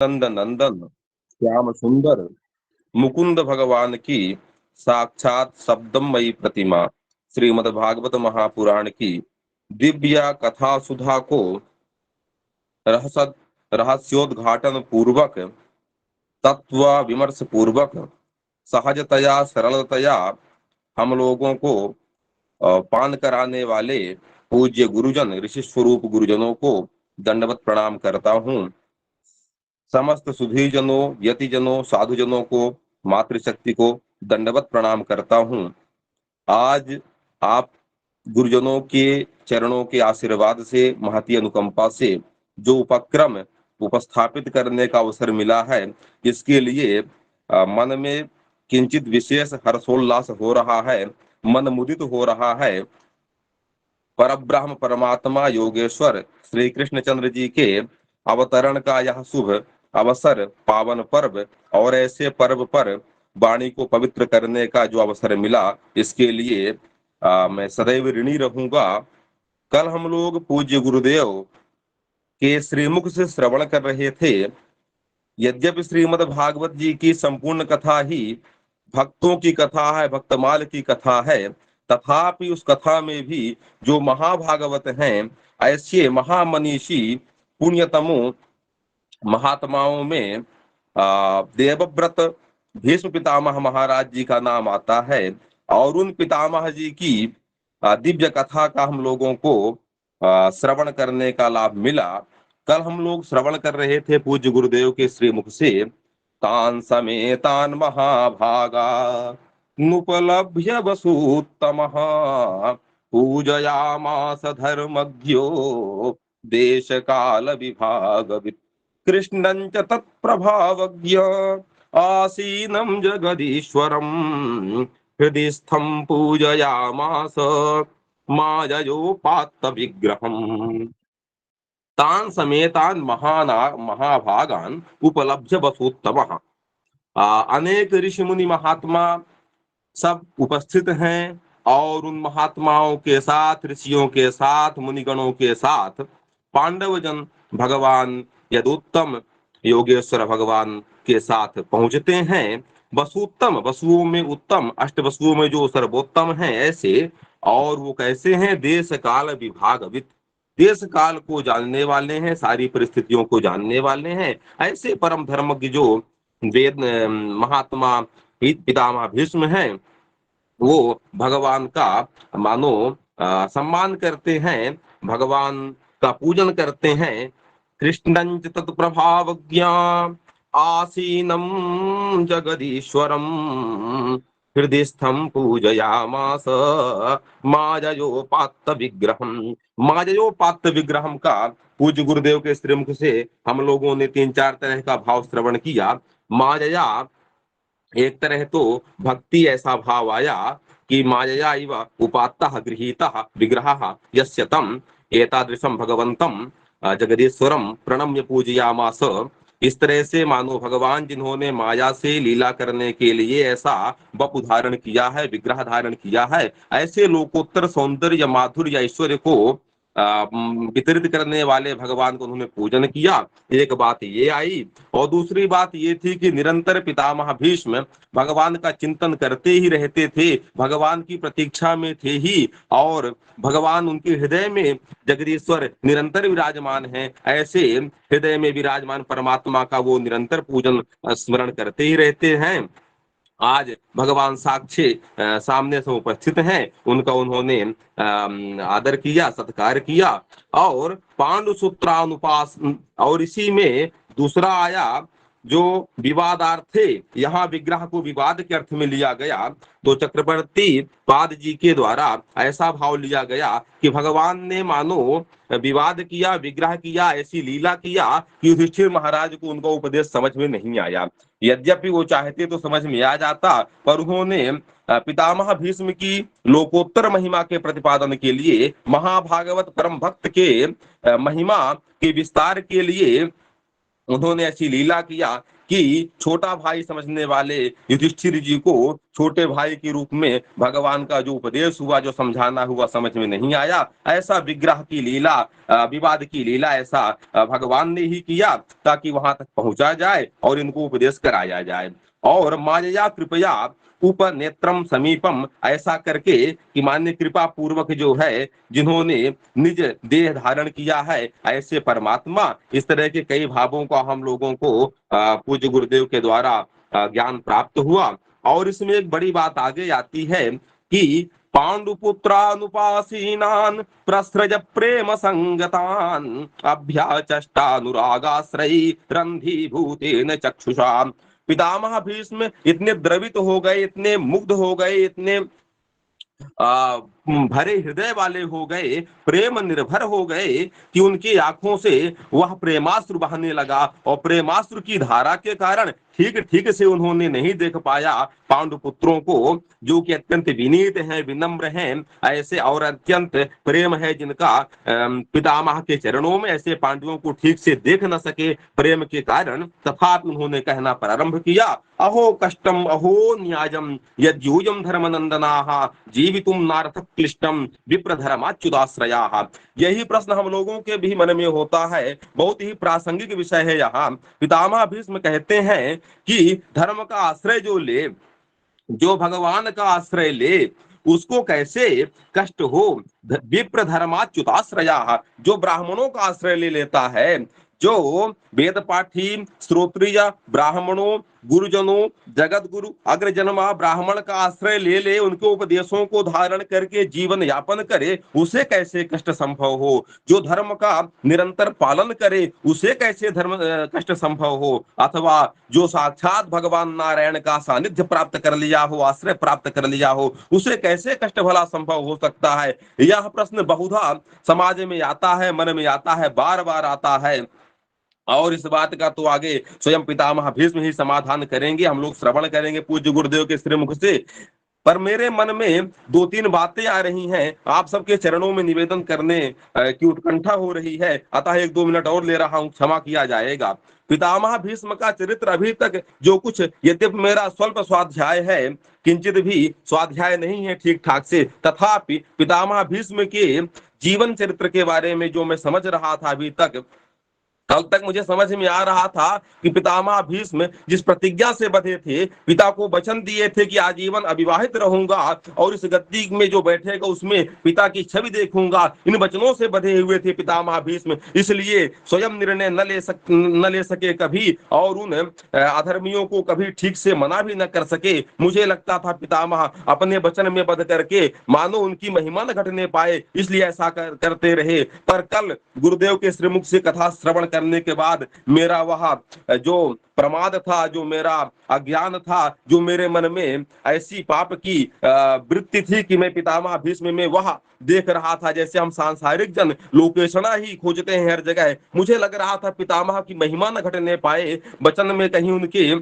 नंद नंदन श्याम सुंदर मुकुंद भगवान की साक्षात शब्दमयी प्रतिमा श्रीमद् भागवत महापुराण की दिव्य कथा सुधा को रहसद रहस्योद्घाटन पूर्वक तत्व विमर्श पूर्वक सहजतया सरलतया हम लोगों को पान कराने वाले पूज्य गुरुजन ऋषि स्वरूप गुरुजनों को दंडवत प्रणाम करता हूँ। समस्त सुधीजनों यतिजनों साधुजनों को मातृशक्ति को दंडवत प्रणाम करता हूँ। आज आप गुरुजनों के चरणों के आशीर्वाद से महती अनुकंपा से जो उपक्रम उपस्थापित करने का अवसर मिला है, इसके लिए मन में किंचित विशेष हर्षोल्लास हो रहा है, मन मुदित हो रहा है। परब्रह्म परमात्मा योगेश्वर श्री कृष्णचंद्र जी के अवतरण का यह शुभ अवसर पावन पर्व और ऐसे पर्व पर वाणी को पवित्र करने का जो अवसर मिला, इसके लिए मैं सदैव ऋणी रहूंगा। कल हम लोग पूज्य गुरुदेव के श्रीमुख से श्रवण कर रहे थे। यद्यपि श्रीमद् भागवत जी की संपूर्ण कथा ही भक्तों की कथा है, भक्तमाल की कथा है, तथापि उस कथा में भी जो महाभागवत हैं, ऐसे महामनीषी पुण्यतमों महात्माओं में देवव्रत भीष्म पितामह महाराज जी का नाम आता है और उन पितामह जी की दिव्य कथा का हम लोगों को श्रवण करने का लाभ मिला। कल हम लोग श्रवण कर रहे थे पूज्य गुरुदेव के श्रीमुख से तान समेतान महाभागा नुपलभ्य वसूत्तमः पूजयामास धर्मज्ञो देश काल विभाग कृष्णं च तत्प्रभावज्ञ आसीनं जगदीश्वरं हृदि स्थं पूजयामास माययोपात्त विग्रहम् तान समेतान महाभागान उपलब्ध वसोत्तमः। अनेक ऋषि मुनि महात्मा सब उपस्थित हैं और उन महात्माओं के साथ, ऋषियों के साथ, मुनिगणों के साथ पांडव जन भगवान यदुत्तम योगेश्वर भगवान के साथ पहुंचते हैं। वसुत्तम, वसुओं में उत्तम, अष्ट वसुओं में जो सर्वोत्तम है ऐसे, और वो कैसे हैं? देश काल विभागवित, देश काल को जानने वाले हैं, सारी परिस्थितियों को जानने वाले हैं, ऐसे परम धर्मज्ञ जो वेद महात्मा पितामह भीष्म हैं, वो भगवान का मानो सम्मान करते हैं, भगवान का पूजन करते हैं। कृष्णंच तत्प्रभावज्ञ आसीनं जगदीश्वरम हृदयस्थं पूजयामास माययोपात्त विग्रहम। माययोपात्त विग्रहम का पूज्य गुरुदेव के श्रीमुख से हम लोगों ने 3-4 तरह का भाव श्रवण किया। माया, एक तरह तो भक्ति ऐसा भाव आया कि मायया इव उपात्तः गृहीतः विग्रहः यस्य तम एतादृशं भगवंतम जगदीश्वरम प्रणम्य पूजयामास। इस तरह से मानो भगवान जिन्होंने माया से लीला करने के लिए ऐसा वप धारण किया है, विग्रह धारण किया है, ऐसे लोकोत्तर सौंदर्य माधुर्य ऐश्वर्य को वितरित करने वाले भगवान को उन्होंने पूजन किया। एक बात ये आई, और दूसरी बात ये थी कि निरंतर पितामह भीष्म भगवान का चिंतन करते ही रहते थे, भगवान की प्रतीक्षा में थे ही, और भगवान उनके हृदय में जगदीश्वर निरंतर विराजमान है, ऐसे हृदय में विराजमान परमात्मा का वो निरंतर पूजन स्मरण करते ही रहते हैं। आज भगवान साक्षी सामने से उपस्थित हैं, उनका उन्होंने आदर किया, सत्कार किया, और पांडु सूत्रानुपास, और इसी में दूसरा आया जो विवादार्थ थे। यहाँ विग्रह को विवाद के अर्थ में लिया गया, तो चक्रवर्ती पाद जी के द्वारा ऐसा भाव लिया गया कि भगवान ने मानो विवाद किया, विग्रह किया, ऐसी लीला किया कि युधिष्ठिर महाराज को उनका उपदेश समझ में नहीं आया। यद्यपि वो चाहते तो समझ में आ जाता, पर उन्होंने पितामह भीष्म की लोकोत्तर महिमा के प्रतिपादन के लिए, महाभागवत परम भक्त के महिमा के विस्तार के लिए उन्होंने ऐसी लीला किया कि छोटा भाई समझने वाले युधिष्ठिर जी को छोटे भाई के रूप में भगवान का जो उपदेश हुआ, जो समझाना हुआ, समझ में नहीं आया। ऐसा विग्रह की लीला, विवाद की लीला ऐसा भगवान ने ही किया ताकि वहां तक पहुंचा जाए और इनको उपदेश कराया जाए। और माया कृपया उपनेत्रम समीपम, ऐसा करके कि मान्य कृपा पूर्वक जो है जिन्होंने निज देह धारण किया है, ऐसे परमात्मा, इस तरह के कई भावों का हम लोगों को पूज्य गुरुदेव के द्वारा ज्ञान प्राप्त हुआ। और इसमें एक बड़ी बात आगे आती है कि पांडुपुत्रानुपासीनान प्रसृज प्रेम संगतान अभ्याचष्टानुरागाश्रयी रंधीभूतेन चक्षुषा। पितामह भीष्म इतने द्रवित हो गए, इतने मुग्ध हो गए, इतने भरे हृदय वाले हो गए, प्रेम निर्भर हो गए कि उनकी आंखों से वह प्रेमास्त्र बहने लगा। और प्रेमास्त्र की धारा के कारण ठीक ठीक से उन्होंने नहीं देख पाया पांडुपुत्रों को, जो कि अत्यंत विनीत हैं, विनम्र हैं, ऐसे और अत्यंत प्रेम है जिनका पितामह के चरणों में, ऐसे पांडवों को ठीक से देख न सके प्रेम के कारण। तथापि उन्होंने कहना प्रारंभ किया, अहो कष्टम अहो न्यायम यद्यूयम धर्मनंदनाः जीवितुम नारथ क्लिष्टम विप्रधर्माच्युताश्रयाः। यही प्रश्न हम लोगों के भी मन में होता है, बहुत ही प्रासंगिक विषय है। यहाँ पितामह भीष्म कहते हैं कि धर्म का आश्रय जो ले, जो भगवान का आश्रय ले, उसको कैसे कष्ट हो। विप्र धर्माच्युताश्रया, जो ब्राह्मणों का आश्रय ले लेता है, जो वेद पाठी श्रोत्रिय ब्राह्मणों, गुरुजनों, जगत गुरु अग्रजन्मा ब्राह्मण का आश्रय ले ले, उनके उपदेशों को धारण करके जीवन यापन करे, उसे कैसे कष्ट संभव हो। जो धर्म का निरंतर पालन करे, उसे कैसे धर्म कष्ट संभव हो। अथवा जो साक्षात भगवान नारायण का सानिध्य प्राप्त कर लिया हो, आश्रय प्राप्त कर लिया हो, उसे कैसे कष्ट भला संभव हो सकता है। यह प्रश्न बहुधा समाज में आता है, मन में आता है, बार बार आता है। और इस बात का तो आगे स्वयं पितामह भीष्म ही समाधान करेंगे, हम लोग श्रवण करेंगे पूज्य गुरुदेव के श्रीमुख से। पर मेरे मन में दो तीन बातें आ रही हैं, आप सबके चरणों में निवेदन करने की उत्कंठा हो रही है, अतः एक दो मिनट और ले रहा हूं, क्षमा किया जाएगा। पितामह भीष्म का चरित्र अभी तक जो कुछ, यद्यपि मेरा स्वल्प स्वाध्याय है, किंचित भी स्वाध्याय नहीं है ठीक ठाक से, तथापि पितामह भीष्म के जीवन चरित्र के बारे में जो मैं समझ रहा था अभी तक, कल तक मुझे समझ में आ रहा था कि पितामह भीष्म जिस प्रतिज्ञा से बंधे थे, पिता को वचन दिए थे कि आजीवन अविवाहित रहूंगा और इस गद्दी में जो बैठेगा उसमें पिता की छवि देखूंगा, इन वचनों से बंधे हुए थे पितामह भीष्म। इसलिए स्वयं निर्णय न ले सके कभी, और उन अधर्मियों को कभी ठीक से मना भी न कर सके। मुझे लगता था पितामह अपने वचन में बंध करके मानो उनकी महिमा न घटने पाए, इसलिए ऐसा करते रहे। पर कल गुरुदेव के श्रीमुख से कथा श्रवण करने के बाद मेरा वह जो प्रमाद था, जो मेरा अज्ञान था, जो मेरे मन में ऐसी पाप की वृत्ति थी कि मैं पितामह भीष्म में वह देख रहा था जैसे हम सांसारिक जन लोकेशना ही खोजते हैं हर जगह। मुझे लग रहा था पितामह की महिमा न घटने पाए, वचन में कहीं उनके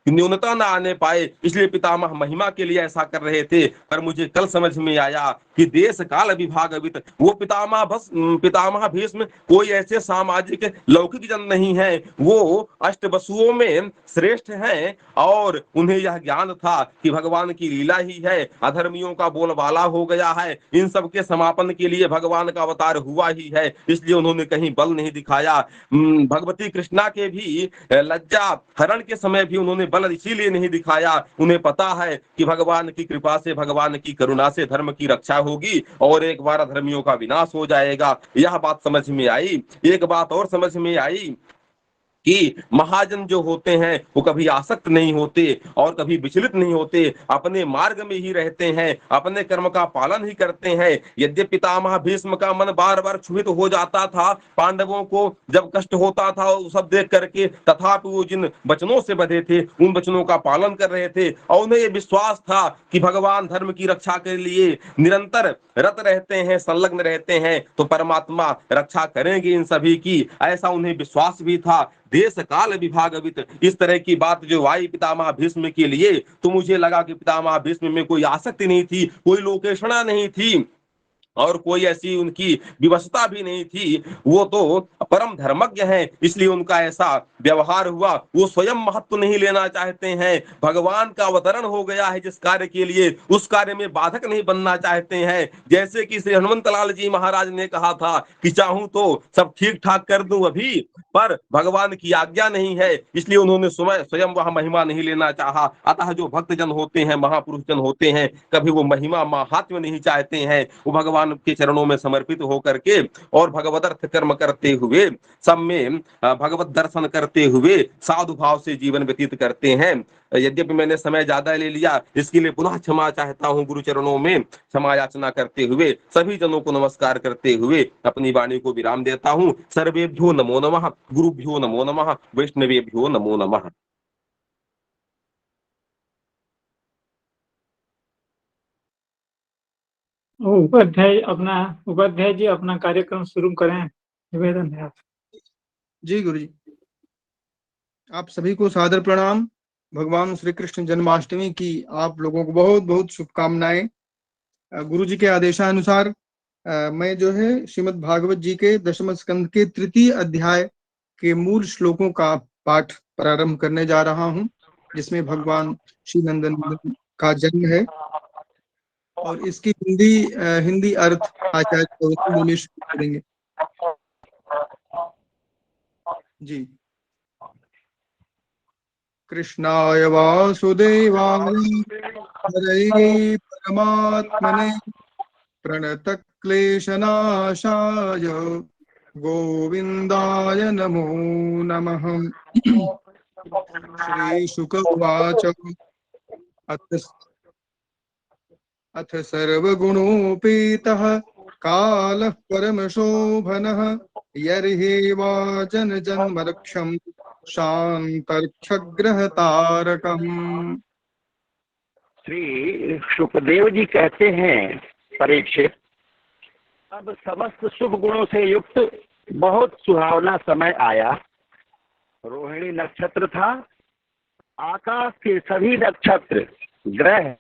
न्यूनता ना आने पाए, इसलिए पितामह महिमा के लिए ऐसा कर रहे थे। पर मुझे कल समझ में आया कि देश काल विभागवित वो पितामह भीष्म कोई ऐसे सामाजिक लौकिक जन नहीं है, वो अष्टवसुओं में श्रेष्ठ हैं। और उन्हें यह ज्ञान था कि भगवान की लीला ही है, अधर्मियों का बोलबाला हो गया है, इन सब के समापन के लिए भगवान का अवतार हुआ ही है, इसलिए उन्होंने कहीं बल नहीं दिखाया। भगवती कृष्णा के भी लज्जा हरण के समय भी उन्होंने बल इसीलिए नहीं दिखाया, उन्हें पता है कि भगवान की कृपा से, भगवान की करुणा से धर्म की रक्षा होगी और एक बार अधर्मियों का विनाश हो जाएगा। यह बात समझ में आई। एक बात और समझ में आई कि महाजन जो होते हैं वो कभी आसक्त नहीं होते और कभी विचलित नहीं होते, अपने मार्ग में ही रहते हैं, अपने कर्म का पालन ही करते हैं। यद्यपि पितामह भीष्म का मन बार बार क्षुभित हो जाता था, पांडवों को जब कष्ट होता था वो सब देख करके, तथापि वो जिन वचनों से बंधे थे उन वचनों का पालन कर रहे थे और उन्हें ये विश्वास था कि भगवान धर्म की रक्षा के लिए निरंतर रत रहते हैं, संलग्न रहते हैं, तो परमात्मा रक्षा करेंगे इन सभी की, ऐसा उन्हें विश्वास भी था। देश काल विभागवित इस तरह की बात जो आई पितामह भीष्म के लिए, तो मुझे लगा कि पितामह भीष्म में कोई आसक्ति नहीं थी, कोई लोकेशना नहीं थी। और कोई ऐसी उनकी विवशता भी नहीं थी। वो तो परम धर्मज्ञ हैं, इसलिए उनका ऐसा व्यवहार हुआ। वो स्वयं महत्व नहीं लेना चाहते हैं, भगवान का अवतरण हो गया है जिस कार्य के लिए, उस कार्य में बाधक नहीं बनना चाहते हैं। जैसे कि श्री हनुमंत लाल जी महाराज ने कहा था कि चाहूं तो सब ठीक ठाक कर दूं अभी, पर भगवान की आज्ञा नहीं है, इसलिए उन्होंने स्वयं वह महिमा नहीं लेना चाहा। अतः जो भक्त जन होते हैं, महापुरुष जन होते हैं, कभी वो महिमा महात्म्य नहीं चाहते हैं। वो भगवान के चरणों में समर्पित होकर के और भगवत अर्थ कर्म करते हुए, सब में भगवत दर्शन करते हुए साधु भाव से जीवन व्यतीत करते हैं। यद्यपि मैंने समय ज्यादा ले लिया, इसके लिए पुनः क्षमा चाहता हूँ। गुरु चरणों में क्षमा याचना करते हुए सभी जनों को नमस्कार करते हुए अपनी वाणी को विराम देता हूँ। सर्वेभ्यो नमो नमः, गुरुभ्यो नमो नमः, वैष्णवेभ्यो नमो नमः। उपाध्याय जी अपना कार्यक्रम शुरू करें, निवेदन है आप। जी गुरु जी, आप सभी को सादर प्रणाम। भगवान श्री कृष्ण जन्माष्टमी की आप लोगों को बहुत बहुत शुभकामनाएं। गुरु जी के आदेशानुसार मैं जो है श्रीमद् भागवत जी के दशम स्कंद के तृतीय अध्याय के मूल श्लोकों का पाठ प्रारंभ करने जा रहा हूं, जिसमें भगवान श्री नंदन का जन्म है। और इसकी हिंदी अर्थ आचार्य गौतम मुनि शुरू करेंगे। जी। कृष्णाय वासुदेवाय हरये परमात्मने प्रणतक्लेशनाशाय गोविन्दाय नमो नमः। श्रीशुक उवाच अथ सर्वगुणोपेतः कालः परमशोभनः यर्हि जन्मरक्षम् शान्तर्क्षग्रहतारकम्। श्री सुखदेव जी कहते हैं, परीक्षित, अब समस्त शुभ गुणों से युक्त बहुत सुहावना समय आया। रोहिणी नक्षत्र था। आकाश के सभी नक्षत्र, ग्रह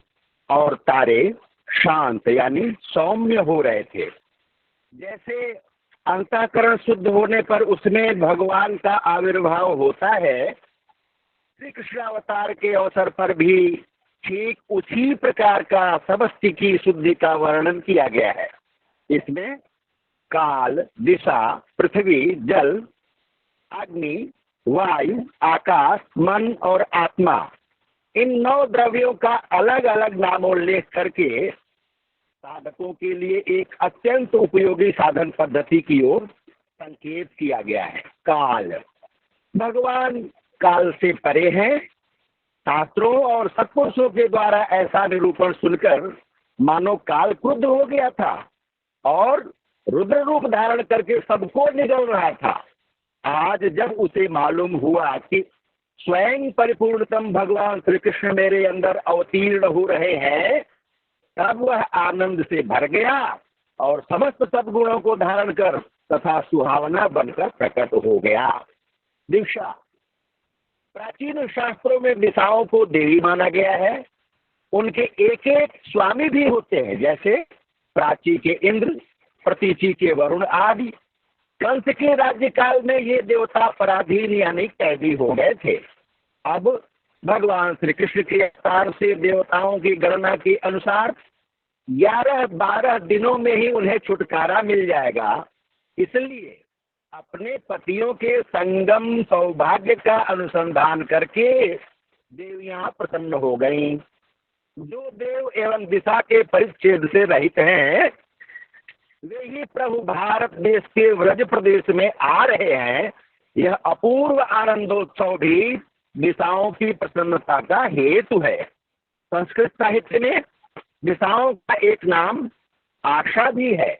और तारे शांत यानी सौम्य हो रहे थे। जैसे अंतःकरण शुद्ध होने पर उसमें भगवान का आविर्भाव होता है, श्री कृष्ण अवतार के अवसर पर भी ठीक उसी प्रकार का समस्त की शुद्धि का वर्णन किया गया है। इसमें काल, दिशा, पृथ्वी, जल, अग्नि, वायु, आकाश, मन और आत्मा, इन 9 द्रव्यों का अलग अलग नामोल्लेख करके साधकों के लिए एक अत्यंत उपयोगी साधन पद्धति की ओर संकेत किया गया है। काल, भगवान काल से परे हैं। शास्त्रों और सत्पुरुषों के द्वारा ऐसा निरूपण सुनकर मानो काल क्रुद्ध हो गया था और रुद्र रूप धारण करके सबको निगल रहा था। आज जब उसे मालूम हुआ कि स्वयं परिपूर्णतम भगवान श्री कृष्ण मेरे अंदर अवतीर्ण हो रहे हैं, तब वह आनंद से भर गया और समस्त सद्गुणों को धारण कर तथा सुहावना बनकर प्रकट हो गया। दिशा, प्राचीन शास्त्रों में दिशाओं को देवी माना गया है। उनके एक एक स्वामी भी होते हैं, जैसे प्राची के इंद्र, प्रतीचि के वरुण आदि। कंस के राज्यकाल में ये देवता पराधीन यानी कैदी हो गए थे। अब भगवान श्री कृष्ण के अवतार से देवताओं की गणना के अनुसार 11-12 दिनों में ही उन्हें छुटकारा मिल जाएगा। इसलिए अपने पतियों के संगम सौभाग्य का अनुसंधान करके देवियां प्रसन्न हो गईं। जो देव एवं दिशा के परिच्छेद से रहित हैं, वे ही प्रभु भारत देश के व्रज प्रदेश में आ रहे हैं। यह अपूर्व आनंदोत्सव भी दिशाओं की प्रसन्नता का हेतु है। संस्कृत साहित्य में दिशाओं का एक नाम आशा भी है।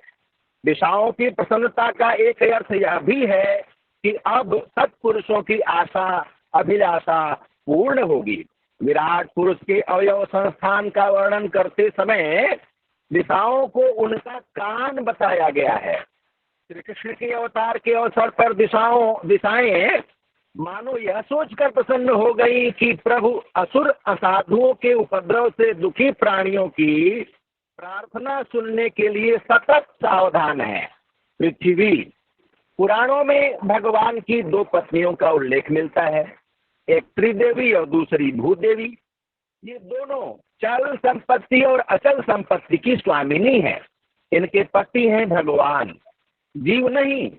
दिशाओं की प्रसन्नता का एक अर्थ यह भी है कि अब सत्पुरुषों की आशा अभिलाषा पूर्ण होगी। विराट पुरुष के अवयव संस्थान का वर्णन करते समय दिशाओं को उनका कान बताया गया है। श्री कृष्ण के अवतार के अवसर पर दिशाएं मानो यह सोचकर प्रसन्न हो गई कि प्रभु असुर असाधुओं के उपद्रव से दुखी प्राणियों की प्रार्थना सुनने के लिए सतत सावधान है। पृथ्वी, पुराणों में भगवान की दो पत्नियों का उल्लेख मिलता है, एक त्रिदेवी और दूसरी भूदेवी। ये दोनों चल संपत्ति और अचल संपत्ति की स्वामिनी है। इनके पति हैं भगवान, जीव नहीं।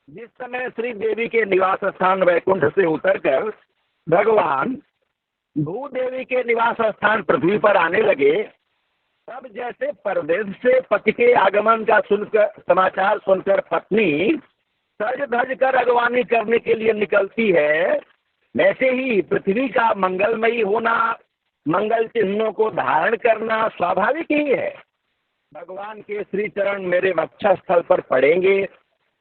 जिस समय श्री देवी के निवास स्थान वैकुंठ से उतरकर भगवान भूदेवी के निवास स्थान पृथ्वी पर आने लगे, तब जैसे परदेश से पति के आगमन का समाचार सुनकर पत्नी सज धज कर अगवानी करने के लिए निकलती है, वैसे ही पृथ्वी का मंगलमयी होना, मंगल चिन्हों को धारण करना स्वाभाविक ही है। भगवान के श्री चरण मेरे वक्षस्थल पर पड़ेंगे।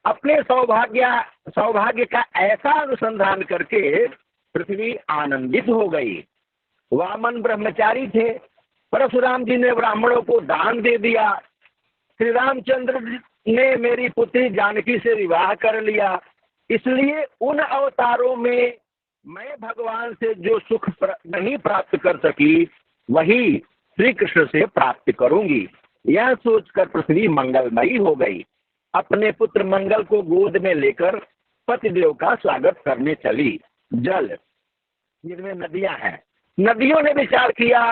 अपने सौभाग्य का ऐसा अनुसंधान करके पृथ्वी आनंदित हो गई। वामन ब्रह्मचारी थे, परशुराम जी ने ब्राह्मणों को दान दे दिया। श्री रामचंद्र ने मेरी पुत्री जानकी से विवाह कर लिया। इसलिए उन अवतारों में मैं भगवान से जो सुख नहीं प्राप्त कर सकी, वही श्री कृष्ण से प्राप्त करूंगी। यह सोचकर पृथ्वी मंगलमयी हो गई। अपने पुत्र मंगल को गोद में लेकर पतिदेव का स्वागत करने चली। जल, जिनमें नदियां हैं, नदियों ने विचार किया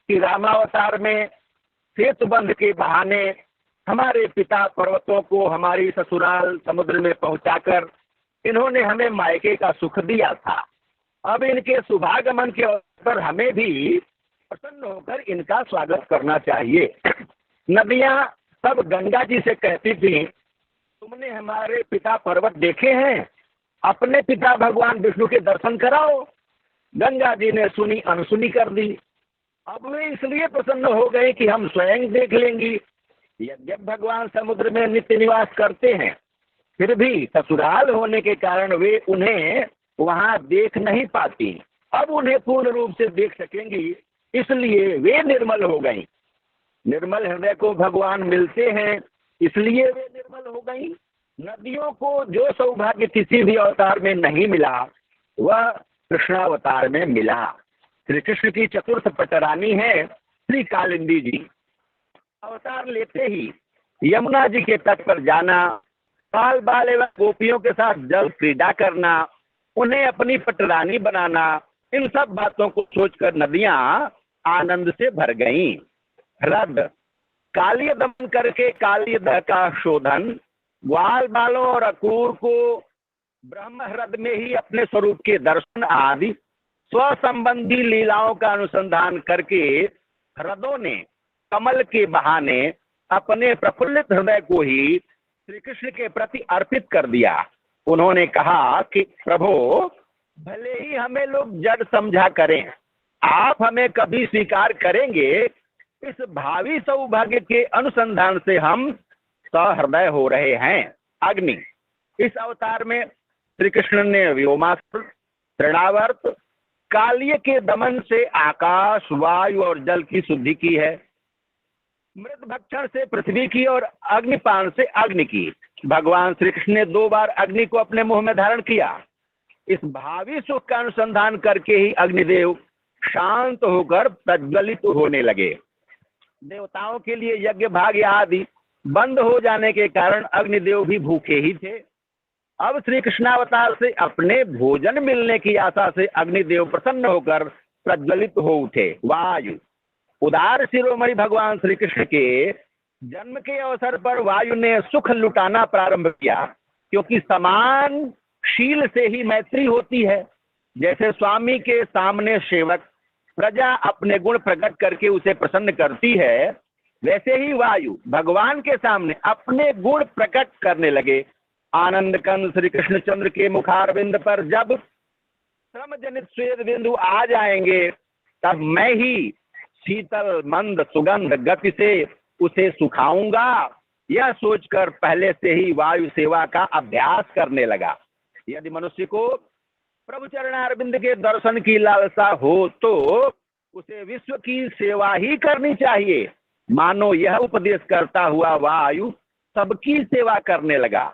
कि रामावतार में सेतु बंध के बहाने हमारे पिता पर्वतों को हमारी ससुराल समुद्र में पहुंचाकर इन्होंने हमें मायके का सुख दिया था। अब इनके शुभागमन के अवसर पर हमें भी प्रसन्न होकर इनका स्वागत करना चाहिए। नदियां सब गंगा जी से कहती थी, तुमने हमारे पिता पर्वत देखे हैं, अपने पिता भगवान विष्णु के दर्शन कराओ। गंगा जी ने सुनी अनसुनी कर दी। अब वे इसलिए प्रसन्न हो गए कि हम स्वयं देख लेंगी। यद्यप भगवान समुद्र में नित्य निवास करते हैं, फिर भी ससुराल होने के कारण वे उन्हें वहां देख नहीं पाती। अब उन्हें पूर्ण रूप से देख सकेंगी, इसलिए वे निर्मल हो गई। निर्मल हृदय को भगवान मिलते हैं, इसलिए वे निर्मल हो गई। नदियों को जो सौभाग्य किसी भी अवतार में नहीं मिला, वह कृष्णावतार में मिला। श्री कृष्ण की चतुर्थ पटरानी है श्री कालिंदी जी। अवतार लेते ही यमुना जी के तट पर जाना, बाल बाल एवं गोपियों के साथ जल क्रीड़ा करना, उन्हें अपनी पटरानी बनाना, इन सब बातों को सोचकर नदियां आनंद से भर गईं। ह्रद, कालिय दमन करके कालिय दह का शोधन, ग्वाल बालों और अकूर को ब्रह्म ह्रद में ही अपने स्वरूप के दर्शन आदि स्व संबंधी लीलाओं का अनुसंधान करके ह्रदों ने कमल के बहाने अपने प्रफुल्लित हृदय को ही श्री कृष्ण के प्रति अर्पित कर दिया। उन्होंने कहा कि प्रभु, भले ही हमें लोग जड़ समझा करें, आप हमें कभी स्वीकार करेंगे। इस भावी सौभाग्य के अनुसंधान से हम सहृदय हो रहे हैं। अग्नि, इस अवतार में श्री कृष्ण ने व्योमास्त्र, तृणावर्त, कालिय के दमन से आकाश, वायु और जल की शुद्धि की है। मृत भक्षण से पृथ्वी की और अग्निपान से अग्नि की। भगवान श्री कृष्ण ने 2 बार अग्नि को अपने मुंह में धारण किया। इस भावी सुख का अनुसंधान करके ही अग्निदेव शांत होकर प्रज्वलित होने लगे। देवताओं के लिए यज्ञ भाग्य आदि बंद हो जाने के कारण अग्निदेव भी भूखे ही थे। अब श्री कृष्णावतार से अपने भोजन मिलने की आशा से अग्निदेव प्रसन्न होकर प्रज्वलित हो उठे। वायु, उदार शिरोमणि भगवान श्री कृष्ण के जन्म के अवसर पर वायु ने सुख लुटाना प्रारंभ किया, क्योंकि समान शील से ही मैत्री होती है। जैसे स्वामी के सामने सेवक प्रजा अपने गुण प्रकट करके उसे प्रसन्न करती है, वैसे ही वायु भगवान के सामने अपने गुण प्रकट करने लगे। आनंद कंद श्री कृष्णचंद्र के मुखारविंद पर जब श्रम जनित श्वेत बिंदु आ जाएंगे, तब मैं ही शीतल मंद सुगंध गति से उसे सुखाऊंगा। यह सोचकर पहले से ही वायु सेवा का अभ्यास करने लगा। यदि मनुष्य को प्रभु चरणारविंद के दर्शन की लालसा हो तो उसे विश्व की सेवा ही करनी चाहिए। मानो यह उपदेश करता हुआ वायु सबकी सेवा करने लगा।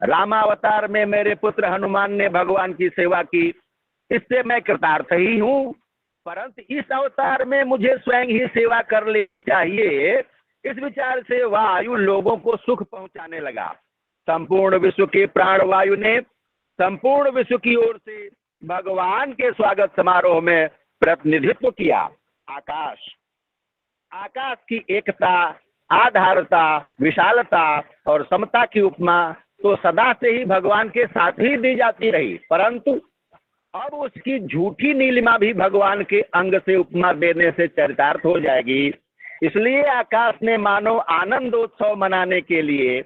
रामावतार में मेरे पुत्र हनुमान ने भगवान की सेवा की, इससे मैं कृतार्थ ही हूँ, परंतु इस अवतार में मुझे स्वयं ही सेवा कर ले चाहिए। इस विचार से वायु लोगों को सुख पहुंचाने लगा। संपूर्ण विश्व के प्राण वायु ने संपूर्ण विश्व की ओर से भगवान के स्वागत समारोह में प्रतिनिधित्व किया। आकाश, आकाश की एकता, आधारता, विशालता और समता की उपमा तो सदा से ही भगवान के साथ ही दी जाती रही, परंतु अब उसकी झूठी नीलिमा भी भगवान के अंग से उपमा देने से चरितार्थ हो जाएगी। इसलिए आकाश ने मानो आनंदोत्सव मनाने के लिए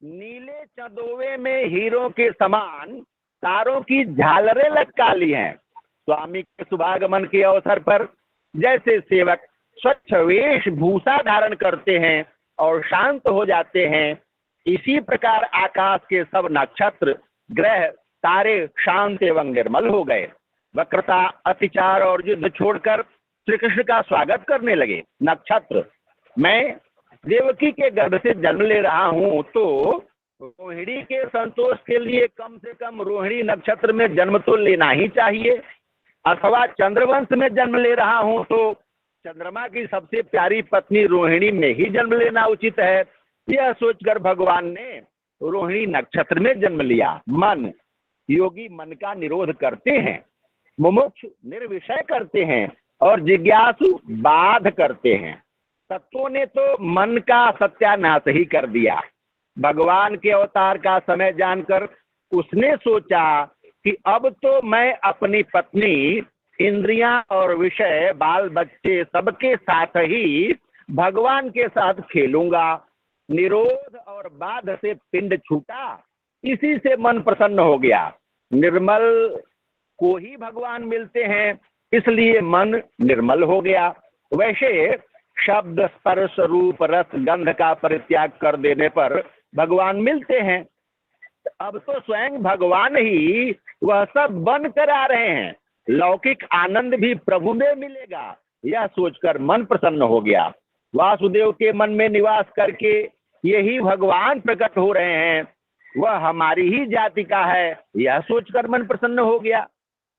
नीले चंदोवे में हीरों के समान तारों की झालरें लटका ली हैं। स्वामी के शुभागमन के अवसर पर जैसे सेवक स्वच्छ वेशभूषा धारण करते हैं और शांत हो जाते हैं, इसी प्रकार आकाश के सब नक्षत्र, ग्रह, तारे शांत एवं निर्मल हो गए। वक्रता, अतिचार और युद्ध छोड़कर श्री कृष्ण का स्वागत करने लगे। नक्षत्र, मैं देवकी के गर्भ से जन्म ले रहा हूँ, तो रोहिणी के संतोष के लिए कम से कम रोहिणी नक्षत्र में जन्म तो लेना ही चाहिए, अथवा चंद्रवंश में जन्म ले रहा हूँ तो चंद्रमा की सबसे प्यारी पत्नी रोहिणी में ही जन्म लेना उचित है। यह सोचकर भगवान ने रोहिणी नक्षत्र में जन्म लिया। मन, योगी मन का निरोध करते हैं, मुमुक्षु निर्विषय करते हैं और जिज्ञासु बाध करते हैं। तत्वों ने तो मन का सत्यानाश ही कर दिया। भगवान के अवतार का समय जानकर उसने सोचा कि अब तो मैं अपनी पत्नी, इंद्रियां और विषय, बाल बच्चे सबके साथ ही भगवान के साथ खेलूंगा। निरोध और बाध से पिंड छूटा, इसी से मन प्रसन्न हो गया। निर्मल को ही भगवान मिलते हैं, इसलिए मन निर्मल हो गया। वैसे शब्द, स्पर्श, रूप, रस, गंध का परित्याग कर देने पर भगवान मिलते हैं। अब तो स्वयं भगवान ही वह सब बन कर आ रहे हैं। लौकिक आनंद भी प्रभु में मिलेगा, यह सोचकर मन प्रसन्न हो गया। वासुदेव के मन में निवास करके यही भगवान प्रकट हो रहे हैं, वह हमारी ही जाति का है, यह सोचकर मन प्रसन्न हो गया।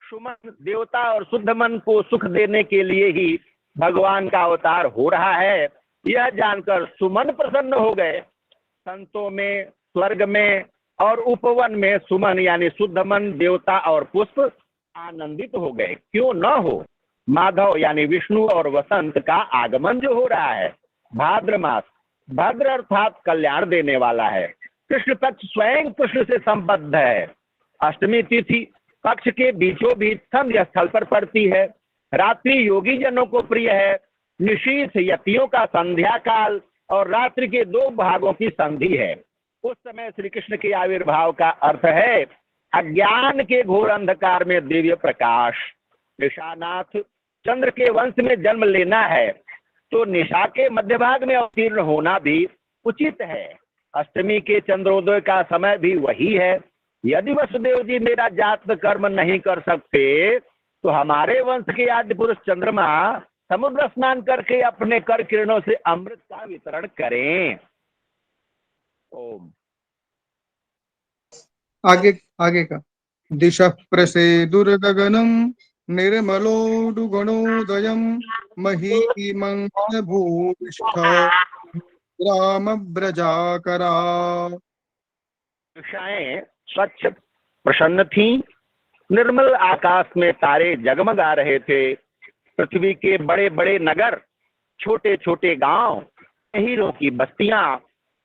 सुमन, देवता और शुद्ध मन को सुख देने के लिए ही भगवान का अवतार हो रहा है, यह जानकर सुमन प्रसन्न हो गए। संतों में, स्वर्ग में और उपवन में सुमन यानी शुद्ध मन, देवता और पुष्प आनंदित हो गए। क्यों न हो। माधव यानी विष्णु और वसंत का आगमन जो हो रहा है। भाद्र मास, भद्र अर्थात कल्याण देने वाला है। कृष्ण पक्ष स्वयं कृष्ण से संबद्ध है। अष्टमी तिथि पक्ष के बीचों बीच संध्या स्थल पर पड़ती है। रात्रि योगी जनों को प्रिय है। निशीथ यतियों का संध्या काल और रात्रि के 2 भागों की संधि है। उस समय श्री कृष्ण के आविर्भाव का अर्थ है अज्ञान के घोर अंधकार में दिव्य प्रकाश। निशानाथ, चंद्र के वंश में जन्म लेना है तो निशा के मध्य भाग में अवतीर्ण होना भी उचित है। अष्टमी के चंद्रोदय का समय भी वही है। यदि वसुदेव जी मेरा जात कर्म नहीं कर सकते तो हमारे वंश के आदि पुरुष चंद्रमा समुद्र स्नान करके अपने कर किरणों से अमृत का वितरण करें। ओम। आगे आगे का दिशः प्रसेदुर्गगनं निर्मलोऽडुगणोदयं महीमङ्गलभूयिष्ठ ग्रामव्रजाकरा। दिशाएं स्वच्छ प्रसन्न थी। निर्मल आकाश में तारे जगमगा रहे थे। पृथ्वी के बड़े बड़े नगर, छोटे छोटे गांव, हीरों की बस्तियां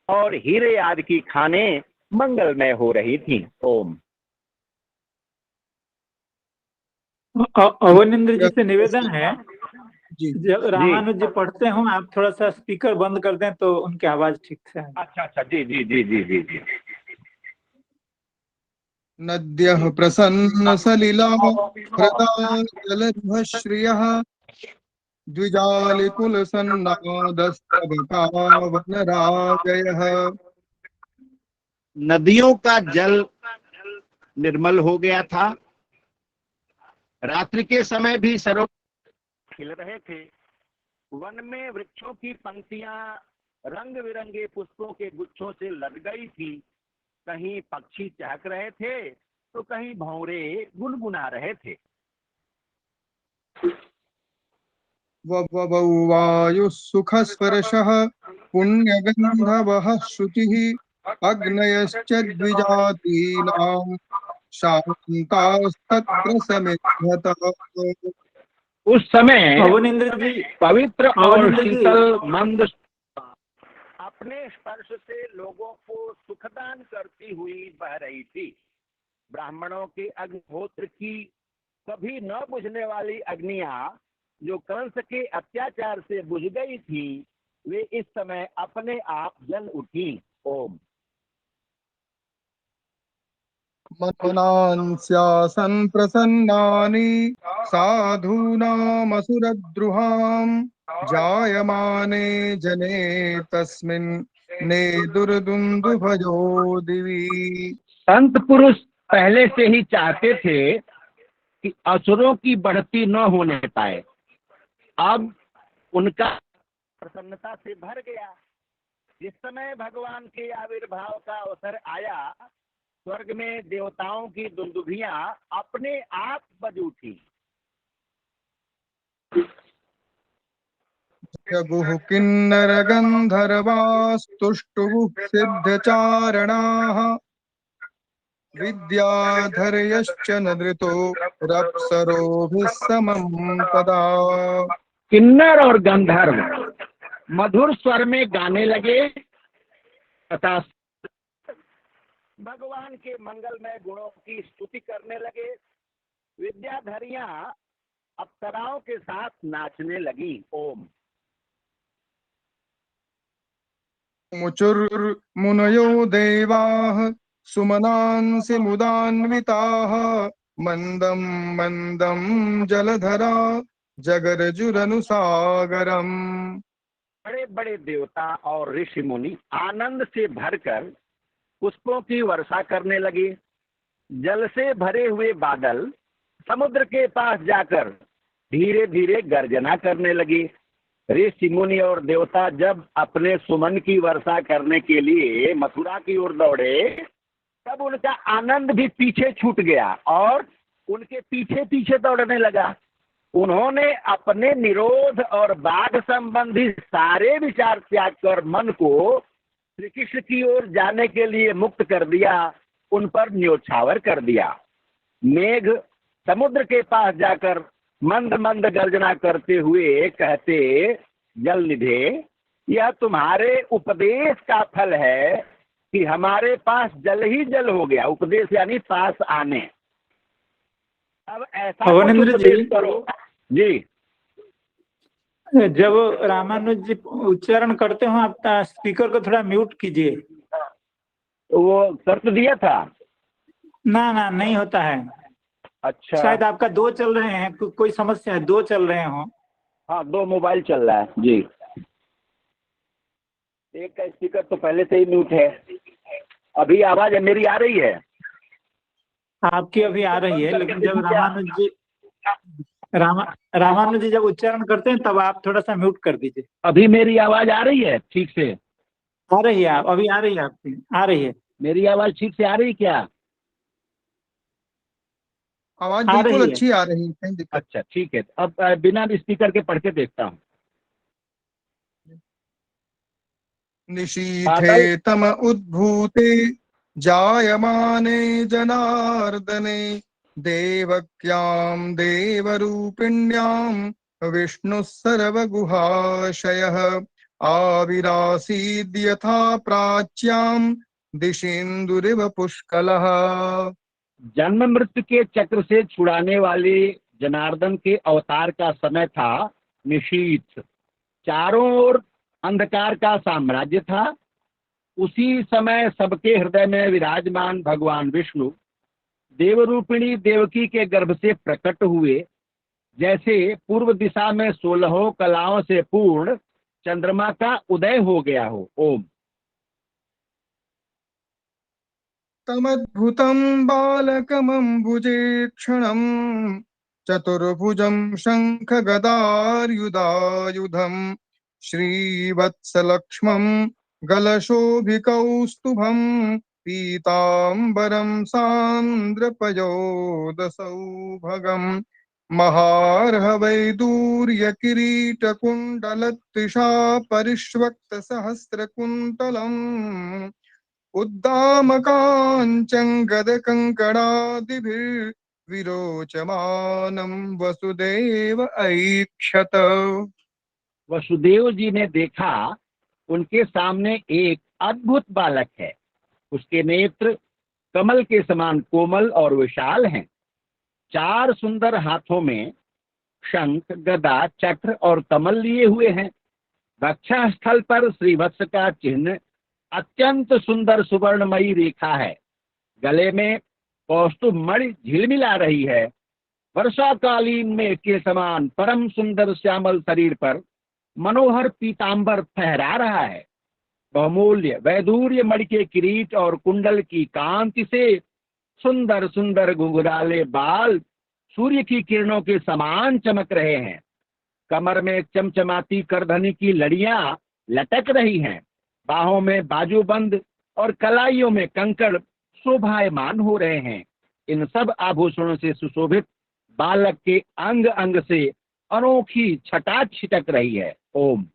और हीरे आदि की खानें मंगलमय हो रही थी। ओम। अवनिंद्र जी से निवेदन है, जी जब रामानुज जी पढ़ते हो आप थोड़ा सा स्पीकर बंद कर दें तो उनकी आवाज ठीक से आए। अच्छा अच्छा, जी जी जी जी जी जी। नद्यः प्रसन्न सलिला हृदा जलधिः श्रियः द्विजालिकुल सन्नादस्तबका वनराजयः। नदियों का जल निर्मल हो गया था। रात्रि के समय भी सरोवर खिल रहे थे। वन में वृक्षों की पंक्तियां रंग बिरंगे पुष्पों के गुच्छों से लद गई थी। कहीं पक्षी चहक रहे थे तो कहीं भौरे गुनगुना रहे थे। ववौ वायुः सुखस्पर्शः पुण्यगन्धवः श्रुतिः अग्नयश्च द्विजातीनां शान्तास्तत्र समिध्यतः। उस समय अवनींद्र जी, पवित्र और अवनींद्र जी, शीतल मंद अपने स्पर्श से लोगों को सुखदान करती हुई बह रही थी। ब्राह्मणों के अग्निहोत्र की कभी न बुझने वाली अग्नियां जो कंस के अत्याचार से बुझ गई थी, वे इस समय अपने आप जल उठी। ओम। मनांस्यासन् प्रसन्नानि साधूनामसुरद्रुहां जायमाने जने तस्मिन् नेदुर्दुन्दुभयो दिवि। संत पुरुष पहले से ही चाहते थे कि असुरों की बढ़ती न होने पाए। अब उनका प्रसन्नता से भर गया। जिस समय भगवान के आविर्भाव का अवसर आया, स्वर्ग में देवताओं की दुंदुभियां अपने आप बज उठी। जगुः किन्नरगन्धर्वास्तुष्टुवुः सिद्धचारणाः विद्याधर्यश्च नदृतो रप्सरोभिः समं तदा। किन्नर और गंधर्व मधुर स्वर में गाने लगे तथा भगवान के मंगलमय गुणों की स्तुति करने लगे। विद्याधरियां अप्सराओं के साथ नाचने लगी। ओम। मुचुर्मुनयो देवाः सुमनांसि मुदान्विताः मन्दं मन्दं जलधरा जगर्जुरनुसागरम्। बड़े बड़े देवता और ऋषि मुनि आनंद से भरकर पुष्पों की वर्षा करने लगे। जल से भरे हुए बादल समुद्र के पास जाकर धीरे धीरे गर्जना करने लगे। ऋषि मुनि और देवता जब अपने सुमन की वर्षा करने के लिए मथुरा की ओर दौड़े, तब उनका आनंद भी पीछे छूट गया और उनके पीछे पीछे दौड़ने लगा। उन्होंने अपने निरोध और बाध संबंधी सारे विचार त्याग कर मन को श्री कृष्ण की ओर जाने के लिए मुक्त कर दिया, उन पर न्योछावर कर दिया। मेघ समुद्र के पास जाकर मंद मंद गर्जना करते हुए कहते, जल निधे, यह तुम्हारे उपदेश का फल है कि हमारे पास जल ही जल हो गया। उपदेश यानी पास आने। अब ऐसा अवनींद्र कुछ जी, उपदेश करो। जी, जब रामानुज जी उच्चारण करते हो, आप स्पीकर को थोड़ा म्यूट कीजिए। वो शर्त दिया था। ना ना, नहीं होता है। अच्छा, शायद आपका दो चल रहे हैं, कोई समस्या है, दो चल रहे हो। हाँ, दो मोबाइल चल रहा है जी। एक का स्पीकर तो पहले से ही म्यूट है। अभी आवाज मेरी आ रही है? आपकी अभी आ रही है, लेकिन जब रामानुज जी जब उच्चारण करते हैं तब आप थोड़ा सा म्यूट कर दीजिए। अभी मेरी आवाज आ रही है ठीक से? आ रही है, अभी आ रही है, आपकी आ रही है। मेरी आवाज ठीक से आ रही क्या? आवाज आ बिल्कुल रही है। अच्छी आ रही है, कहीं दिक्कत। अच्छा, ठीक है। अब बिना स्पीकर के पढ़ के देखता हूँ। निशीथे तम उद्भूते जायमाने जनार्दने देवक्यां देवरूपिण्यां विष्णुः सर्वगुहाशयः आविरासीद् यथा प्राच्यां दिशेन्दुरिव पुष्कलः। जन्म मृत्यु के चक्र से छुड़ाने वाले जनार्दन के अवतार का समय था निशीथ। चारों ओर अंधकार का साम्राज्य था। उसी समय सबके हृदय में विराजमान भगवान विष्णु देवरूपिणी देवकी के गर्भ से प्रकट हुए। जैसे पूर्व दिशा में 16 कलाओं से पूर्ण चंद्रमा का उदय हो गया हो। ओम। तमद्भुतं बालकमम्बुजे क्षणं चतुर्भुजं शङ्खगदार्युधायुधं श्रीवत्सलक्ष्मं गलशोभिकौस्तुभं पीताम्बरं सान्द्रपयोदसौभगं महार्ह वैदूर्य किरीट कुण्डलत्रिषा परिष्वक्त सहस्र कुन्तलम् उद्दामकाञ्चं गदकङ्कणादिभिर्विरोचमानं वसुदेव ऐक्षत। वसुदेव जी ने देखा उनके सामने एक अद्भुत बालक है। उसके नेत्र कमल के समान कोमल और विशाल हैं। 4 सुंदर हाथों में शंख, गदा, चक्र और कमल लिए हुए हैं। वक्षा स्थल पर श्रीवत्स का चिन्ह अत्यंत सुंदर सुवर्णमयी रेखा है। गले में कौस्तुभ मणि झिलमिला रही है। वर्षाकालीन में के समान परम सुंदर श्यामल शरीर पर मनोहर पीतांबर फहरा रहा है। बहुमूल्य वैदूर्य मणि के किरीट और कुंडल की कांति से सुंदर सुंदर घुंघराले बाल सूर्य की किरणों के समान चमक रहे हैं। कमर में चमचमाती करधनी की लड़ियां लटक रही हैं। बाहों में बाजूबंद और कलाइयों में कंकड़ शोभायमान हो रहे हैं। इन सब आभूषणों से सुशोभित बालक के अंग अंग से अनोखी छटा छिटक रही है। ओम।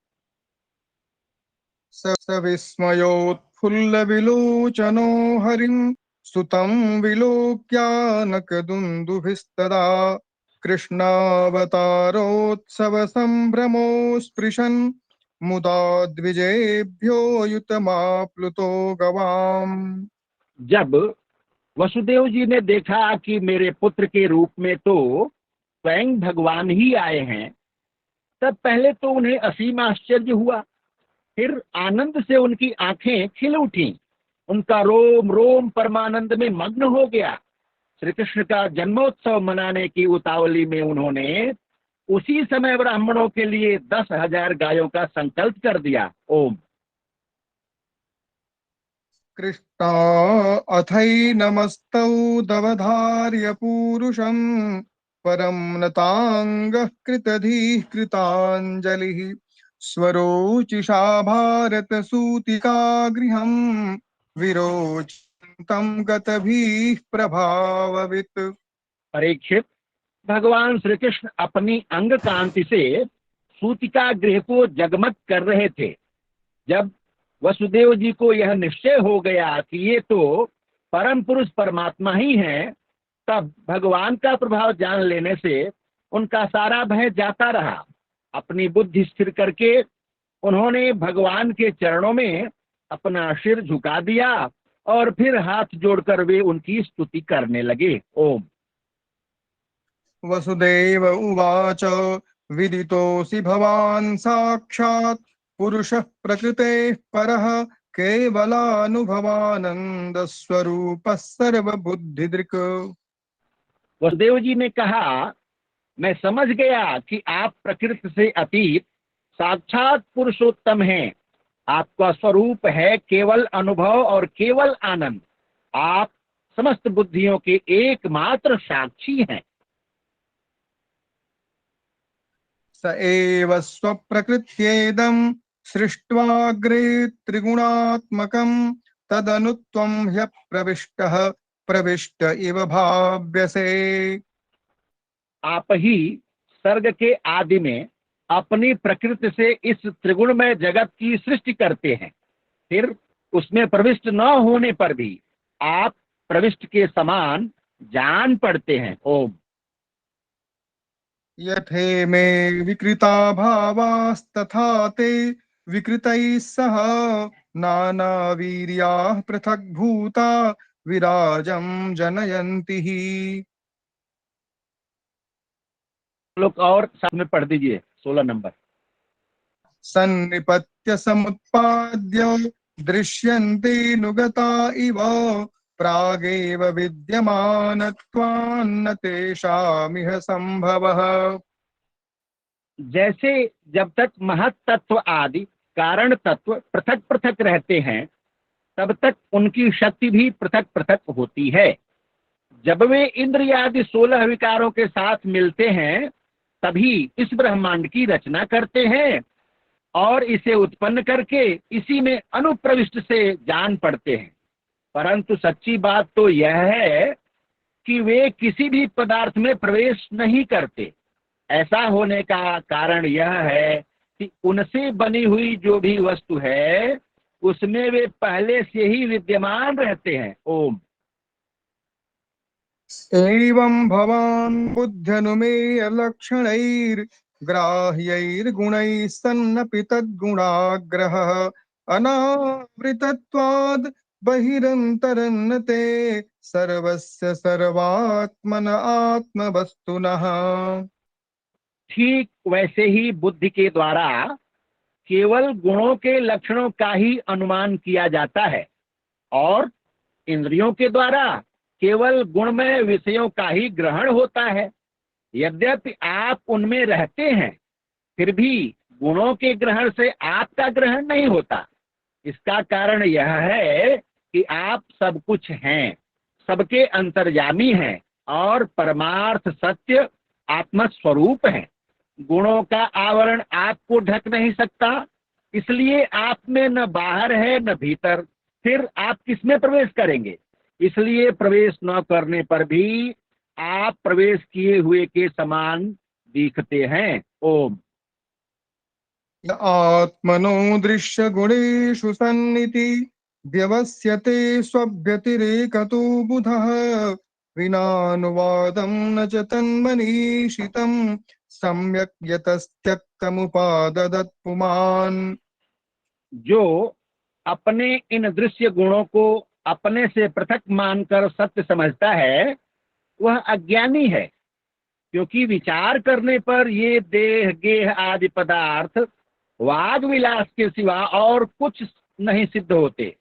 सविस्मयोत्फुल्ल विलोचनो हरिं सुतं विलोक्यानकदुन्दुभिस्तदा कृष्णावतारोत्सव संभ्रमो स्पृशन् मुदा द्विजेभ्यो युतमाप्लुतो गवाम्। जब वसुदेव जी ने देखा कि मेरे पुत्र के रूप में तो स्वयं भगवान ही आए हैं, तब पहले तो उन्हें असीम आश्चर्य हुआ। फिर आनंद से उनकी आंखें खिल उठी। उनका रोम रोम परमानंद में मग्न हो गया। श्री कृष्ण का जन्मोत्सव मनाने की उतावली में उन्होंने उसी समय ब्राह्मणों के लिए 10,000 गायों का संकल्प कर दिया। ओम। कृष्णा अथैनमस्तौ दवधार्य पूरुषम् परं नताङ्गः कृतधीः कृताञ्जलिः स्वरोचिषा भारतसूतिका गृहम् विरोचन्तं गतभिः प्रभाववित्। परीक्षित, भगवान श्री कृष्ण अपनी अंग कांति से सूतिका गृह को जगमग कर रहे थे। जब वसुदेव जी को यह निश्चय हो गया कि ये तो परम पुरुष परमात्मा ही हैं, तब भगवान का प्रभाव जान लेने से उनका सारा भय जाता रहा। अपनी बुद्धि स्थिर करके उन्होंने भगवान के चरणों में अपना सिर झुका दिया और फिर हाथ जोड़कर वे उनकी स्तुति करने लगे। ओम। वसुदेव उवाच विदितोऽसि भवान् साक्षात् पुरुषः प्रकृतेः परः केवलानुभवानंद स्वरूपः सर्वबुद्धिदृक्। वसुदेव जी ने कहा, मैं समझ गया कि आप प्रकृति से अतीत साक्षात पुरुषोत्तम हैं। आपका स्वरूप है केवल अनुभव और केवल आनंद। आप समस्त बुद्धियों के एकमात्र साक्षी हैं। स एव स्वप्रकृत्येदं सृष्ट्वाग्रे त्रिगुणात्मकं तदनुत्वं ह्यप्रविष्टः प्रविष्ट इव भाव्यसे। आप ही सर्ग के आदि में अपनी प्रकृति से इस त्रिगुणमय जगत की सृष्टि करते हैं। फिर उसमें प्रविष्ट न होने पर भी आप प्रविष्ट के समान जान पड़ते हैं। ओम। यथे मे विकृता भावास्तथा ते विकृतैः सह नानावीर्याः पृथक् भूता विराजं जनयन्ति हि। लोग और साथ में पढ़ दीजिए 16 नंबर। सन्निपत्य समुत्पाद्य दृश्यन्ते नुगता इव प्रागेव विद्यमानत्वान्न तेषामिह संभवः। जैसे जब तक महत तत्व आदि कारण तत्व पृथक पृथक रहते हैं, तब तक उनकी शक्ति भी पृथक पृथक होती है। जब वे इंद्रियादि 16 विकारों के साथ मिलते हैं, तभी इस ब्रह्मांड की रचना करते हैं और इसे उत्पन्न करके इसी में अनुप्रविष्ट से जान पड़ते हैं। परंतु सच्ची बात तो यह है कि वे किसी भी पदार्थ में प्रवेश नहीं करते। ऐसा होने का कारण यह है कि उनसे बनी हुई जो भी वस्तु है उसमें वे पहले से ही विद्यमान रहते हैं। ओम। एवं भवान् बुद्ध्यनुमेय लक्षणैर्ग्राह्यैर्गुणैः सन्नपि तद्गुणाग्रहः अनावृतत्वाद् बहिरन्तरन्न ते सर्वस्य सर्वात्मन आत्मवस्तुनः। ठीक वैसे ही बुद्धि के द्वारा केवल गुणों के लक्षणों का ही अनुमान किया जाता है और इंद्रियों के द्वारा केवल गुणमय विषयों का ही ग्रहण होता है। यद्यपि आप उनमें रहते हैं फिर भी गुणों के ग्रहण से आपका ग्रहण नहीं होता। इसका कारण यह है कि आप सब कुछ हैं, सबके अंतर्यामी हैं और परमार्थ सत्य आत्मस्वरूप हैं। गुणों का आवरण आपको ढक नहीं सकता, इसलिए आप में न बाहर है न भीतर। फिर आप किसमें प्रवेश करेंगे? इसलिए प्रवेश न करने पर भी आप प्रवेश किए हुए के समान दिखते हैं। ओम। आत्मनो दृश्य गुणेषु सन्निति व्यवस्यते स्वभ्यतिरेकतो बुधः विनानुवादं न च तन्मनीषितं सम्यक् यतस्त्यक्तमुपाददत् पुमान्। जो अपने इन दृश्य गुणों को अपने से पृथक मानकर सत्य समझता है वह अज्ञानी है, क्योंकि विचार करने पर ये देह गेह आदि पदार्थ वाग विलास के सिवा और कुछ नहीं सिद्ध होते।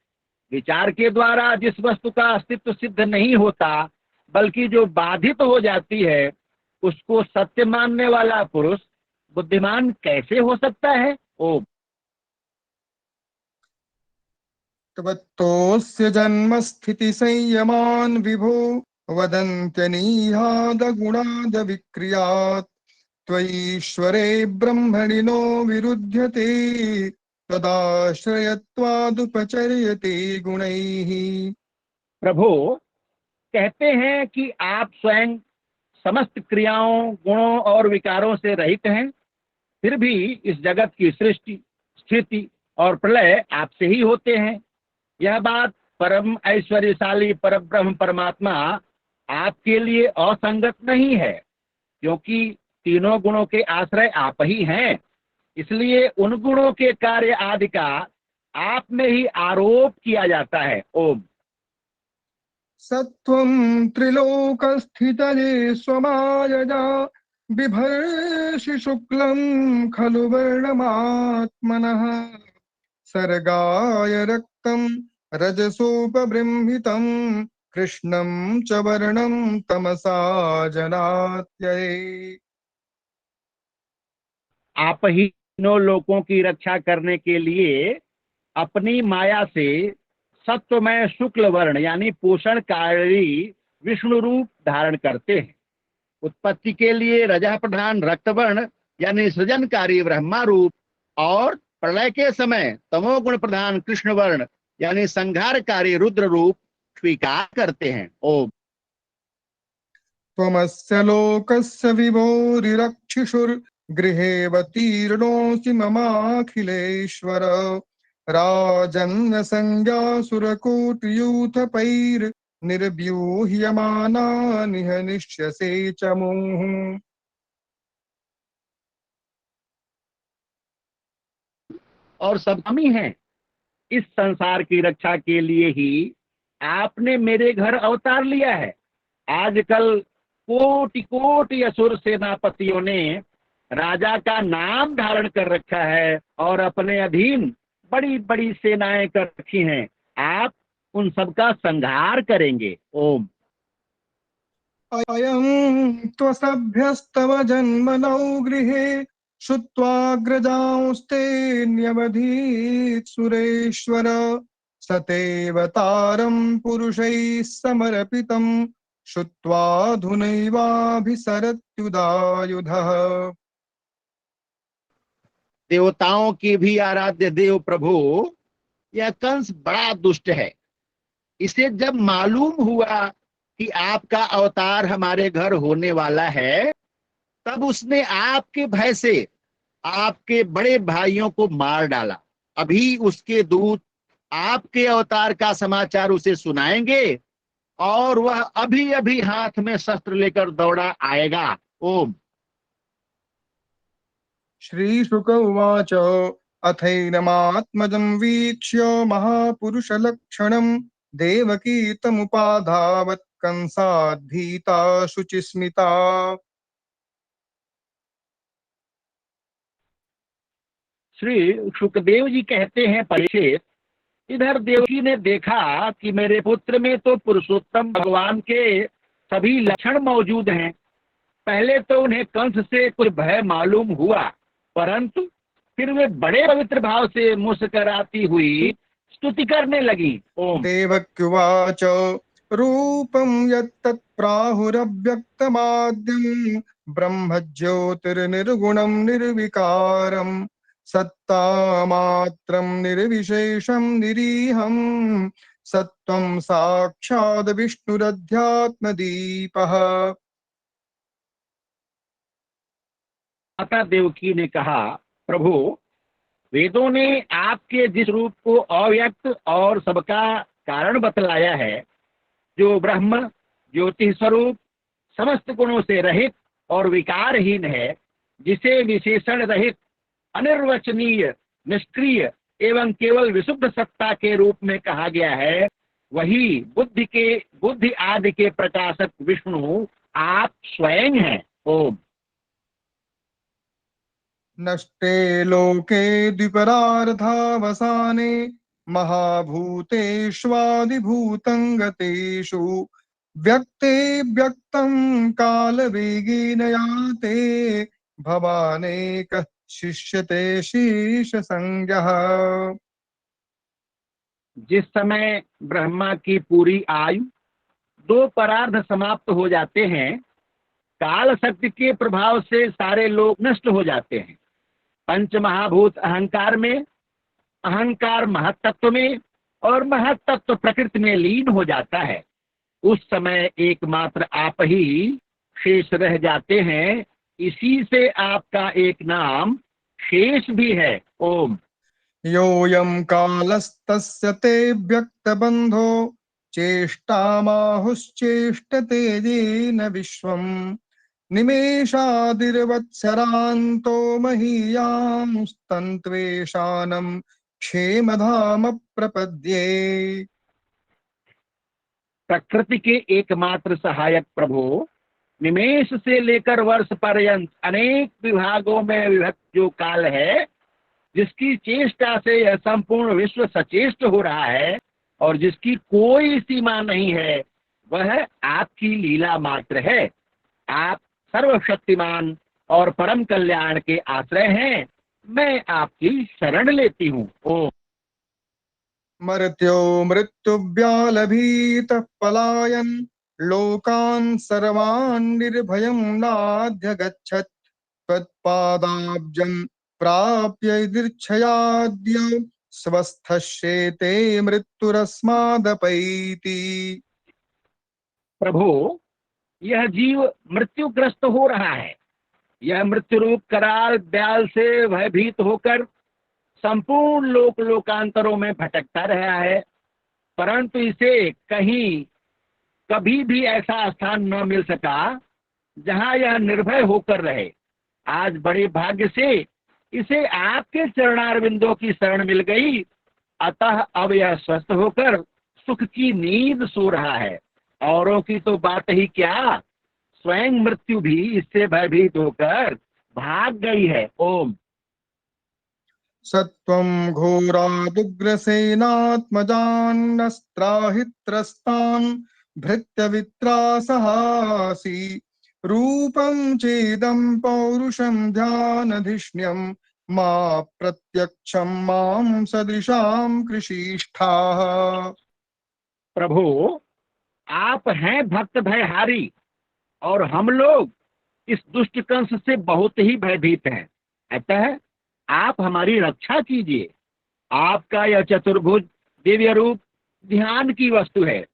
विचार के द्वारा जिस वस्तु का अस्तित्व सिद्ध नहीं होता बल्कि जो बाधित हो जाती है उसको सत्य मानने वाला पुरुष बुद्धिमान कैसे हो सकता है? ओम। त्वत्तोऽस्य जन्म स्थिति संयमान् विभो वदन्त्यनीहाद गुणाद विक्रियात् त्वयीश्वरे ब्रह्मणि नो विरुध्यते तदाश्रयत्वादुपचर्यते गुणैः। प्रभु कहते हैं कि आप स्वयं समस्त क्रियाओं गुणों और विकारों से रहित हैं, फिर भी इस जगत की सृष्टि स्थिति और प्रलय आपसे ही होते हैं। यह बात परम ऐश्वर्यशाली परब्रह्म परमात्मा आपके लिए असंगत नहीं है, क्योंकि तीनों गुणों के आश्रय आप ही हैं। इसलिए उन गुणों के कार्य आदि का आप में ही आरोप किया जाता है। ओम। सत्वं त्रिलोकस्थितये स्वमायया बिभर्षि शुक्लं खलु वर्णमात्मनः सर्गाय रक्तं रजसोपबृंहितं कृष्णं च वर्णं तमसा जनात्यये। आप ही तीनों लोकों की रक्षा करने के लिए अपनी माया से सत्वमय शुक्ल वर्ण यानी पोषणकारी विष्णु रूप धारण करते हैं। उत्पत्ति के लिए रजा प्रधान रक्त वर्ण यानी सृजनकारी ब्रह्मा रूप और प्रलय के समय तमोगुण प्रधान कृष्ण वर्ण यानी संहारकारी रुद्र रूप स्वीकार करते हैं। ओम। त्वमस्य लोकस्य विभोरिरक्षिषुर्गृहेऽवतीर्णोऽसि ममाखिलेश्वर राजन्यसंज्ञासुरकोटियूथपैर्निर्व्यूह्यमानानिह निश्यसे च मुहुः। और सब हम ही हैं। इस संसार की रक्षा के लिए ही आपने मेरे घर अवतार लिया है। आजकल कोटि कोटि असुर सेनापतियों ने राजा का नाम धारण कर रखा है और अपने अधीन बड़ी बड़ी सेनाएं कर रखी हैं। आप उन सबका संहार करेंगे। ओम। अयं त्वसभ्यस्तव जन्मनौ गृहे श्रुत्वाग्रजांस्ते न्यवधीत् सुरेश्वर सतेवतारं पुरुषैः समर्पितं श्रुत्वाधुनैवाभिसरत्युदायुधः। देवताओं के भी आराध्य देव प्रभु यह कंस बड़ा दुष्ट है। इसे जब मालूम हुआ कि आपका अवतार हमारे घर होने वाला है, तब उसने आपके भय से आपके बड़े भाइयों को मार डाला। अभी उसके दूत आपके अवतार का समाचार उसे सुनाएंगे और वह अभी अभी हाथ में शस्त्र लेकर दौड़ा आएगा। ओम। श्रीशुक उवाच अथैनमात्मजं वीक्ष्य महापुरुषलक्षणं देवकी तमुपाधावत् कंसात् भीता शुचिस्मिता। श्री सुखदेव जी कहते हैं, परीक्षित, इधर देवकी ने देखा कि मेरे पुत्र में तो पुरुषोत्तम भगवान के सभी लक्षण मौजूद हैं। पहले तो उन्हें कंस से कुछ भय मालूम हुआ, परंतु फिर वे बड़े पवित्र भाव से मुस्कुराती हुई स्तुति करने लगी। ओम। देवक्युवाच रूपं यत्तत् प्राहुरव्यक्तमाद्यं ब्रह्मज्योतिर्निर्गुणं निर्विकारं सत्तामात्रं निर्विशेषं निरीहं सत्त्वं साक्षाद् विष्णुरध्यात्मदीपः। माता देवकी ने कहा, प्रभु, वेदों ने आपके जिस रूप को अव्यक्त और सबका कारण बतलाया है, जो ब्रह्म ज्योति स्वरूप, समस्त गुणों से रहित और विकारहीन है, जिसे विशेषण रहित, अनिर्वचनीय, निष्क्रिय एवं केवल विशुद्ध सत्ता के रूप में कहा गया है, वही बुद्धि आदि के प्रकाशक विष्णु आप स्वयं हैं। ओम। नष्टे लोके द्विपरार्धावसाने महाभूतेष्वादिभूतं गतेषु व्यक्ते व्यक्तं कालवेगेन याते भवानेकः शिष्यते शीर्षसंज्ञः। जिस समय ब्रह्मा की पूरी आयु, दो परार्ध समाप्त हो जाते हैं, काल शक्ति के प्रभाव से सारे लोग नष्ट हो जाते हैं। पंच महाभूत अहंकार में, अहंकार महत्तत्व में और महत्तत्व प्रकृति में लीन हो जाता है। उस समय एकमात्र आप ही शेष रह जाते हैं। इसी से आपका एक नाम शेष भी है। ओम। योऽयं कालस्तस्य ते व्यक्तबन्धो चेष्टामाहुश्चेष्टते येन विश्वम् निमेषादिर्वत्सरान्तो महीयांस्तन्त्वेषानं क्षेमधाम प्रपद्ये। प्रकृति के एकमात्र सहायक प्रभु, निमेष से लेकर वर्ष पर्यंत अनेक विभागों में विभक्त जो काल है, जिसकी चेष्टा से यह संपूर्ण विश्व सचेष्ट हो रहा है और जिसकी कोई सीमा नहीं है, वह आपकी लीला मात्र है। आप सर्वशक्तिमान और परम कल्याण के आश्रय हैं। मैं आपकी शरण लेती हूँ। ओम। मर्त्यो मृत्युव्यालभीतः पलायन् लोकान् सर्वान् निर्भयं नाद्य गच्छत् त्वत्पादाब्जं प्राप्य यदृच्छयाद्य स्वस्थश्येते मृत्युरस्मादपैति। प्रभु, यह जीव मृत्युग्रस्त हो रहा है। यह मृत्यु रूप कराल ब्याल से भयभीत होकर संपूर्ण लोकांतरों में भटकता रहा है, परंतु इसे कहीं कभी भी ऐसा स्थान न मिल सका जहां यह निर्भय होकर रहे। आज बड़े भाग्य से इसे आपके चरणारविंदों की शरण मिल गई, अतः अब यह स्वस्थ होकर सुख की नींद सो रहा है। औरों की तो बात ही क्या, स्वयं मृत्यु भी इससे भयभीत होकर भाग गई है। ओम। सत्वं घोरादुग्रसेनात्मजान्नस्त्राहित्रस्तान् भृत्यवित्रासहासि रूपं चेदं पौरुषं ध्यानधिष्ण्यं मा प्रत्यक्षं मां सदृशां कृषिष्ठाः। प्रभु, आप हैं भक्त भयहारी और हम लोग इस दुष्ट कंस से बहुत ही भयभीत हैं। अतः आप हमारी रक्षा कीजिए। आपका यह चतुर्भुज दिव्य रूप ध्यान की वस्तु है।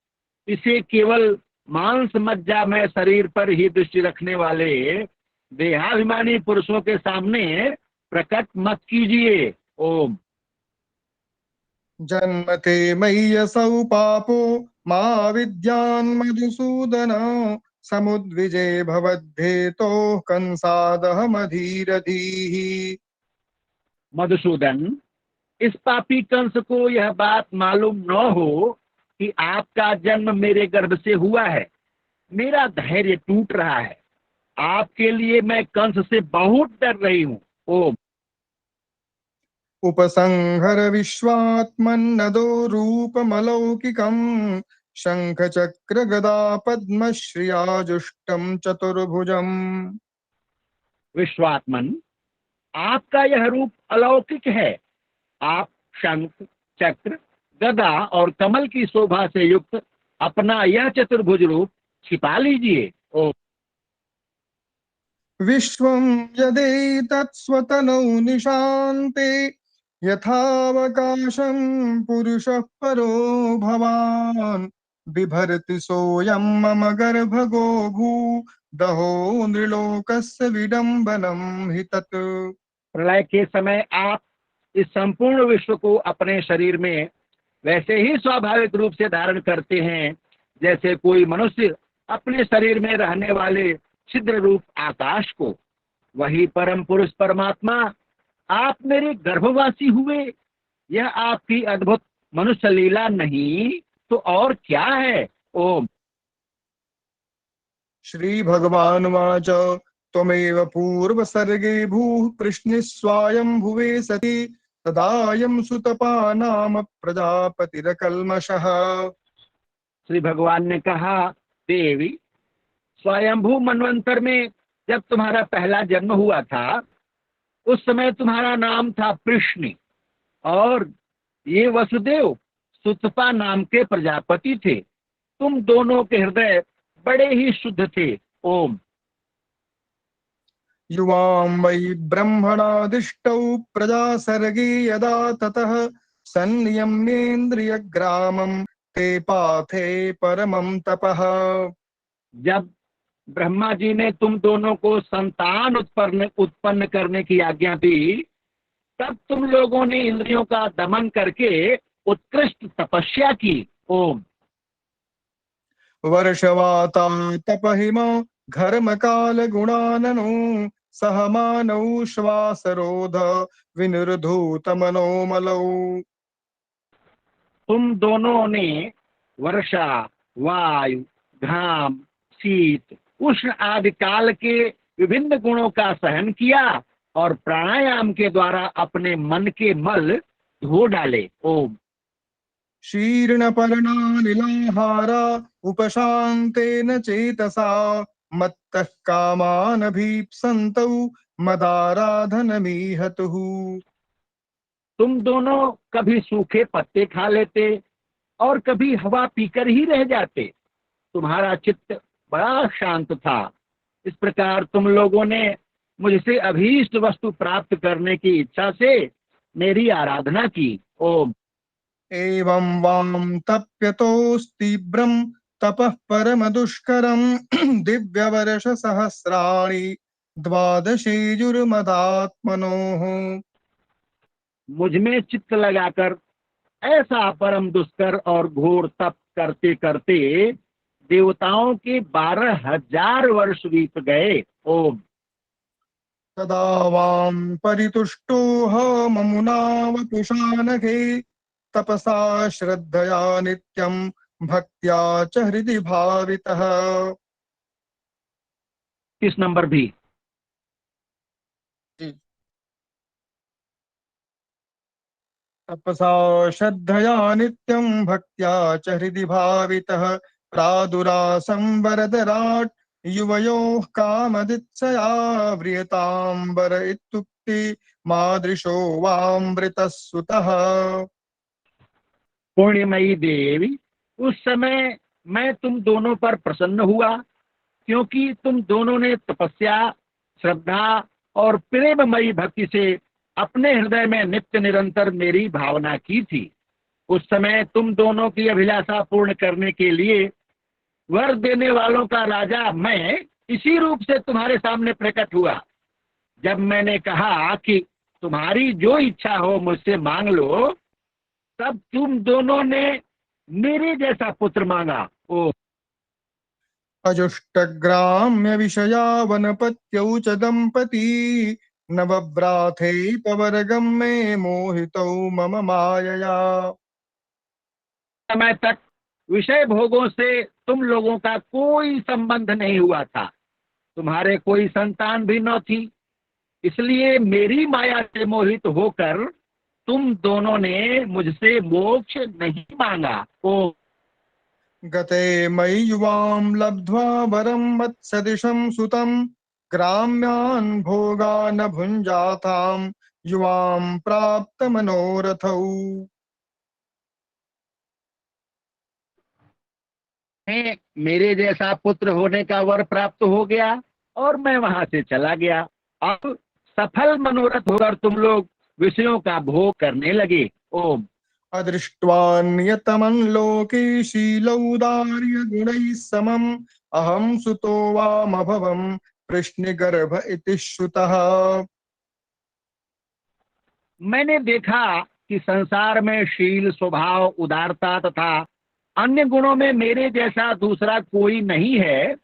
इसे केवल मांस मज्जा में शरीर पर ही दृष्टि रखने वाले देहाभिमानी पुरुषों के सामने प्रकट मत कीजिए। ओम। जन्मते मय्यसौ पापो मा विद्यान् मधुसूदन समुद्विजे भवद्धेतो कंसादहमधीरधीः। मधुसूदन, इस पापी कंस को यह बात मालूम न हो कि आपका जन्म मेरे गर्भ से हुआ है। मेरा धैर्य टूट रहा है। आपके लिए मैं कंस से बहुत डर रही हूँ। ओम। उपसंहर विश्वात्मन्नदो रूपमलौकिकम् शंख चक्र गदा पद्मश्रियाजुष्टम चतुर्भुजम्। विश्वात्मन, आपका यह रूप अलौकिक है। आप शंख, चक्र, गदा और कमल की शोभा से युक्त अपना यह चतुर्भुज रूप छिपा लीजिए। ओम। विश्वं यदेतत् स्वतनौ निशान्ते यथावकाशं पुरुषः परो भवान् बिभर्ति सोऽयं मम गर्भगो भू दहो नृलोकस्य विडम्बनं हि तत्। प्रलय के समय आप इस संपूर्ण विश्व को अपने शरीर में वैसे ही स्वाभाविक रूप से धारण करते हैं जैसे कोई मनुष्य अपने शरीर में रहने वाले छिद्र रूप आकाश को। वही परम पुरुष परमात्मा आप मेरे गर्भवासी हुए। यह आपकी अद्भुत मनुष्य लीला नहीं तो और क्या है। ओम। श्री भगवान वाच त्वमेव पूर्व सर्गे भूः कृष्ण स्वायं भुवे सति तदायं सुतपा नाम प्रजापतिरकल्मषः। श्री भगवान ने कहा, देवी, स्वयंभू मनवंतर में जब तुम्हारा पहला जन्म हुआ था उस समय तुम्हारा नाम था कृष्ण और ये वसुदेव सुतपा नाम के प्रजापति थे। तुम दोनों के हृदय बड़े ही शुद्ध थे। ओम। युवां वै ब्रह्मणादिष्टौ प्रजा सर्गे यदा ततः संनियम्येन्द्रियग्रामं ते पाथे परमं तपः। जब ब्रह्मा जी ने तुम दोनों को संतान उत्पन्न करने की आज्ञा दी तब तुम लोगों ने इंद्रियों का दमन करके उत्कृष्ट तपस्या की। ओम। वर्षवाता तपहिम घर्म काल गुणाननु सहमानौ श्वासरोध विनिर्धूत मनोमलौ। तुम दोनों ने वर्षा, वायु, घाम, शीत, उष्ण आदि काल के विभिन्न गुणों का सहन किया और प्राणायाम के द्वारा अपने मन के मल धो डाले। ओम। शीर्ण पर्णानिलाहारा उपशान्तेन चेतसा मत्तः कामानभीप्सन्तौ मदाराधनमीहतुः। तुम दोनों कभी सूखे पत्ते खा लेते और कभी हवा पीकर ही रह जाते। तुम्हारा चित्त बड़ा शांत था। इस प्रकार तुम लोगों ने मुझसे अभीष्ट वस्तु प्राप्त करने की इच्छा से मेरी आराधना की। ओम। एवं वाम तप्यतोस्तीव्रं तपः परम दुष्करं दिव्यवर्ष सहस्राणि द्वादशेजुर्मदात्मनोः। मुझ में चित्त लगाकर ऐसा परम दुष्कर और घोर तप करते करते देवताओं के 12,000 वर्ष बीत गए। ओम। तदा वां परितुष्टोऽहममुना वपुषानघे तपसा श्रद्धया नित्यं भक्त्या च हृदि भावितः। 30 नंबर भी। तपसा श्रद्धया नित्यं भक्त्या च हृदि भावितः प्रादुरासं वरदराट् युवयोः कामदित्सया व्रियताम्बर इत्युक्ति मादृशो वामृतः सुतः। पुण्यमयी देवी, उस समय मैं तुम दोनों पर प्रसन्न हुआ क्योंकि तुम दोनों ने तपस्या, श्रद्धा और प्रेममयी भक्ति से अपने हृदय में नित्य निरंतर मेरी भावना की थी। उस समय तुम दोनों की अभिलाषा पूर्ण करने के लिए वर देने वालों का राजा मैं इसी रूप से तुम्हारे सामने प्रकट हुआ। जब मैंने कहा कि तुम्हारी जो इच्छा हो मुझसे मांग लो, तब तुम दोनों ने मेरे जैसा पुत्र मांगा। ओ अजुष्टग्राम्य विषया वनपत्यौ च दंपती नवव्राथे पवर्गम में मोहितौ मम मायया। समय तक विषय भोगों से तुम लोगों का कोई संबंध नहीं हुआ था, तुम्हारे कोई संतान भी न थी, इसलिए मेरी माया से मोहित होकर तुम दोनों ने मुझसे मोक्ष नहीं मांगा। ओ गते मयि युवां लब्ध्वा वरं मत्सदृशं सुतं ग्राम्यान् भोगान् भुञ्जातां युवां प्राप्त मनोरथौ। मैं मेरे जैसा पुत्र होने का वर प्राप्त हो गया और मैं वहां से चला गया। अब सफल मनोरथ होकर तुम लोग विषयों का भोग करने लगे। ओम अदृष्ट्वान्यतमं लोके शीलौदार्य गुणैः समम् अहं सुतो वामभवम् कृष्णगर्भ इति श्रुतः। मैंने देखा कि संसार में शील, स्वभाव, उदारता तथा अन्य गुणों में मेरे जैसा दूसरा कोई नहीं है,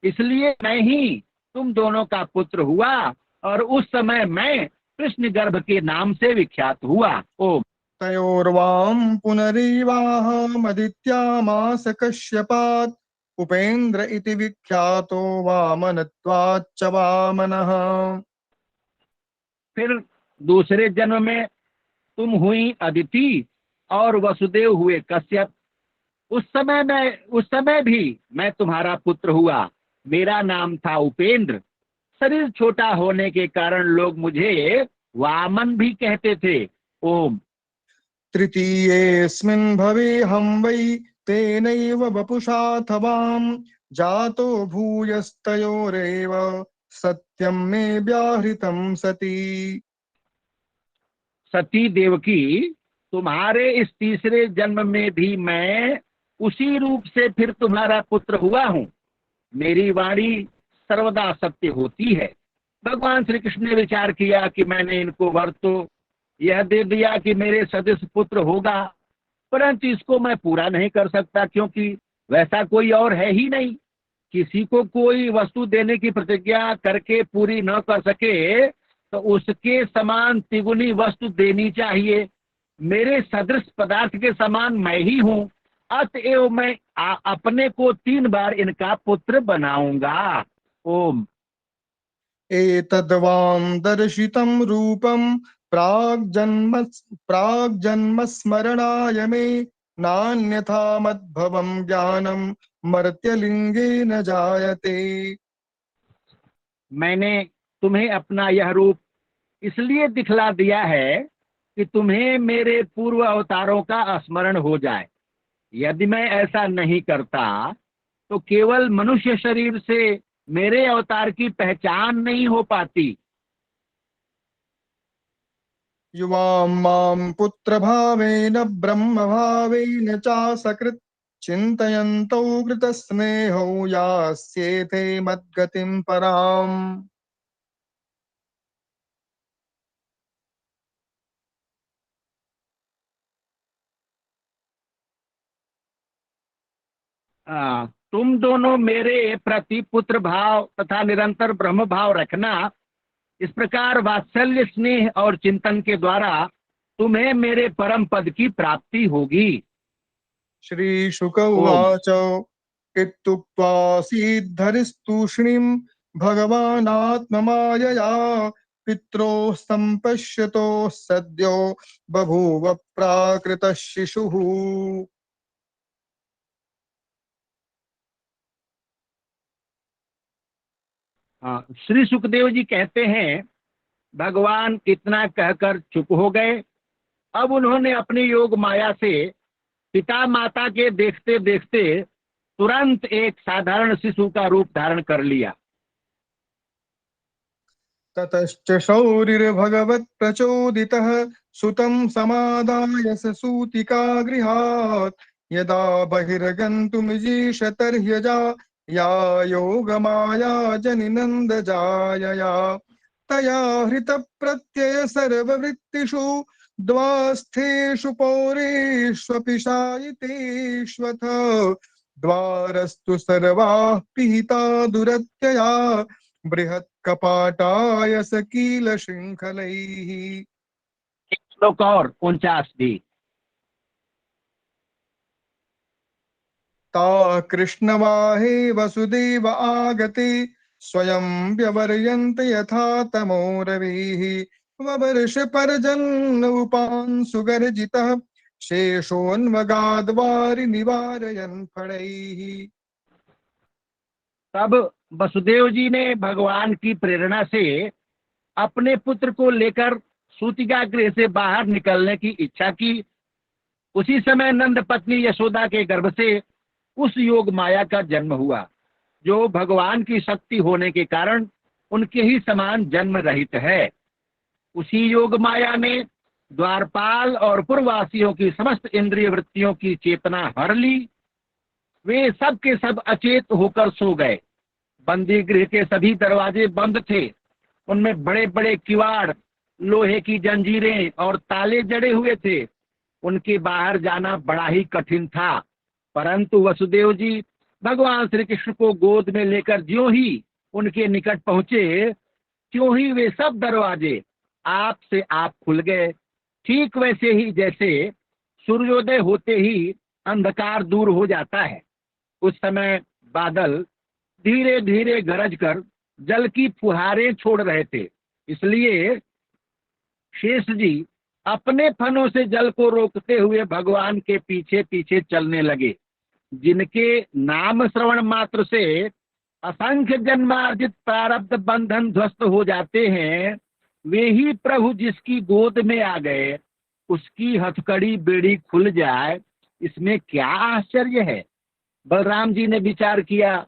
इसलिए मैं ही तुम दोनों का पुत्र हुआ और उस समय मैं कृष्ण गर्भ के नाम से विख्यात हुआ। ओम तयोर्वाम पुनरीवाहमदित्यामास कश्यपात् उपेन्द्र इति विख्यातो वामनत्वाच्च वामनः। फिर दूसरे जन्म में तुम हुई अदिति और वसुदेव हुए कश्यप। उस समय भी मैं तुम्हारा पुत्र हुआ। मेरा नाम था उपेंद्र। शरीर छोटा होने के कारण लोग मुझे वामन भी कहते थे। ओम तृतीयेऽस्मिन् भवेऽहं वै तेनैव वपुषाथवाम् जातो भूयस्तयोरेव सत्यं मे व्याहृतं सति। सती देवकी, तुम्हारे इस तीसरे जन्म में भी मैं उसी रूप से फिर तुम्हारा पुत्र हुआ हूँ। मेरी वाणी सर्वदा सत्य होती है। भगवान श्री कृष्ण ने विचार किया कि मैंने इनको वर तो यह दे दिया कि मेरे सदृश पुत्र होगा, परंतु इसको मैं पूरा नहीं कर सकता, क्योंकि वैसा कोई और है ही नहीं। किसी को कोई वस्तु देने की प्रतिज्ञा करके पूरी न कर सके तो उसके समान तिगुनी वस्तु देनी चाहिए। मेरे सदृश पदार्थ के समान मैं ही हूँ, अतएव मैं अपने को 3 बार इनका पुत्र बनाऊंगा। ओम एतद्वां दर्शितं रूपं प्राग्जन्म स्मरणाय मे नान्यथा मद्भवं ज्ञानं मर्त्यलिंगे न जायते। मैंने तुम्हें अपना यह रूप इसलिए दिखला दिया है कि तुम्हें मेरे पूर्व अवतारों का स्मरण हो जाए। यदि मैं ऐसा नहीं करता तो केवल मनुष्य शरीर से मेरे अवतार की पहचान नहीं हो पाती। युवां मां पुत्रभावेन ब्रह्मभावेन च सकृत् चिन्तयन्तौ कृतस्नेहौ यास्येते मद्गतिं पराम्। तुम दोनों मेरे प्रति पुत्र भाव तथा निरंतर ब्रह्म भाव रखना। इस प्रकार वात्सल्य, स्नेह और चिंतन के द्वारा तुम्हें मेरे परम पद की प्राप्ति होगी। श्रीशुक ओम उवाच इत्युक्त्वा सीद्धरिस्तूष्णीं भगवानात्ममायया पित्रोः सम्पश्यतोः सद्यो बभूव प्राकृतः शिशुः। श्री सुखदेव जी कहते हैं, भगवान इतना कहकर चुप हो गए। अब उन्होंने अपनी योग माया से पिता माता के देखते देखते तुरंत एक साधारण शिशु का रूप धारण कर लिया। ततश्च शौरिर्भगवत् प्रचोदितः सुतं समादाय स सूतिका गृहात् यदा बहिर्गन्तुमिजीशतर्ह्यजा या योगमाया जनिनन्दजायया तया हृतप्रत्यय सर्ववृत्तिषु द्वास्थेषु पौरेष्वपि शायितेष्वथ द्वारस्तु सर्वाः पिहिता दुरत्यया बृहत् कपाटाय सकील शृंखलैः। एक श्लोक और 49 भी। ता कृष्णवाहे वसुदेव आगते स्वयं व्यवर्यन्त यथा तमोरवीः ववर्ष परजन् उपांशुगर्जितः शेषोन्वगाद्वारि निवारयन् फणैः। तब वसुदेव जी ने भगवान की प्रेरणा से अपने पुत्र को लेकर सूतिका गृह से बाहर निकलने की इच्छा की। उसी समय नंद पत्नी यशोदा के गर्भ से उस योग माया का जन्म हुआ, जो भगवान की शक्ति होने के कारण उनके ही समान जन्म रहित है। उसी योग माया ने द्वारपाल और पूर्ववासियों की समस्त इंद्रिय वृत्तियों की चेतना हर ली। वे सब के सब अचेत होकर सो गए। बंदी गृह के सभी दरवाजे बंद थे। उनमें बड़े बड़े किवाड़, लोहे की जंजीरें और ताले जड़े हुए थे। उनके बाहर जाना बड़ा ही कठिन था। परंतु वसुदेव जी भगवान श्री कृष्ण को गोद में लेकर ज्यों ही उनके निकट पहुंचे, त्यों ही वे सब दरवाजे आप से आप खुल गए। ठीक वैसे ही जैसे सूर्योदय होते ही अंधकार दूर हो जाता है। उस समय बादल धीरे धीरे गरज कर जल की फुहारें छोड़ रहे थे। इसलिए शेष जी अपने फनों से जल को रोकते हुए भगवान के पीछे पीछे चलने लगे। जिनके नाम श्रवण मात्र से असंख्य जन्मार्जित प्रारब्ध बंधन ध्वस्त हो जाते हैं, वे ही प्रभु जिसकी गोद में आ गए, उसकी हथकड़ी बेड़ी खुल जाए, इसमें क्या आश्चर्य है। बलराम जी ने विचार किया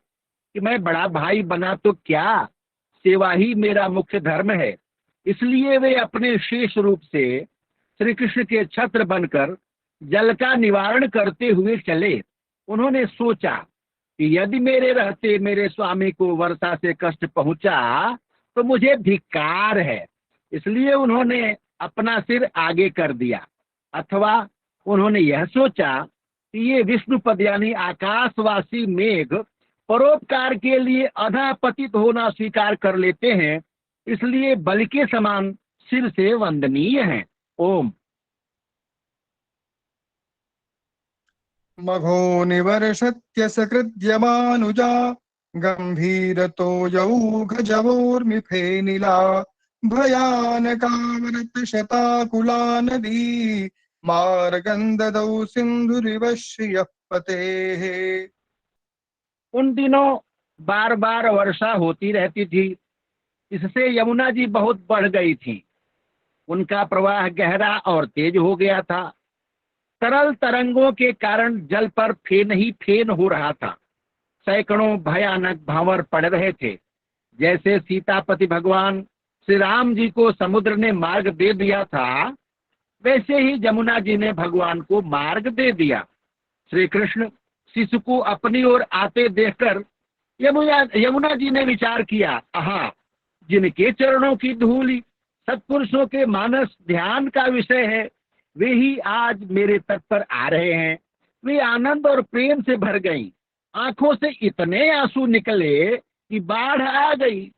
कि मैं बड़ा भाई बना तो क्या, सेवा ही मेरा मुख्य धर्म है। इसलिए वे अपने शेष रूप से श्री कृष्ण के छत्र बनकर जल का निवारण करते हुए चले। उन्होंने सोचा कि यदि मेरे रहते मेरे स्वामी को वर्षा से कष्ट पहुंचा तो मुझे धिक्कार है। इसलिए उन्होंने अपना सिर आगे कर दिया। अथवा उन्होंने यह सोचा कि ये विष्णुपद यानी आकाशवासी मेघ परोपकार के लिए अधा पतित होना स्वीकार कर लेते हैं, इसलिए बलि के समान सिर से वंदनीय हैं। ओम। मघो निवर्षत्य सकृद्यमानुजा गंभीरतो यौघजवोर्मिफे नीला भयानकावरत शताकुला नदी मार्गंददौ सिंधुरिव श्रियः पतेः। उन दिनों बार बार वर्षा होती रहती थी। इससे यमुना जी बहुत बढ़ गई थी। उनका प्रवाह गहरा और तेज हो गया था। तरल तरंगों के कारण जल पर फेन ही फेन हो रहा था। सैकड़ों भयानक भांवर पड़ रहे थे। जैसे सीतापति भगवान श्री राम जी को समुद्र ने मार्ग दे दिया था, वैसे ही यमुना जी ने भगवान को मार्ग दे दिया। श्री कृष्ण शिशु को अपनी ओर आते देखकर यमुना जी ने विचार किया, आहा, जिनके चरणों की धूलि सत्पुरुषों के मानस ध्यान का विषय है, वे ही आज मेरे तट पर आ रहे हैं। वे आनंद और प्रेम से भर गई। आंखों से इतने आंसू निकले कि बाढ़ आ गई।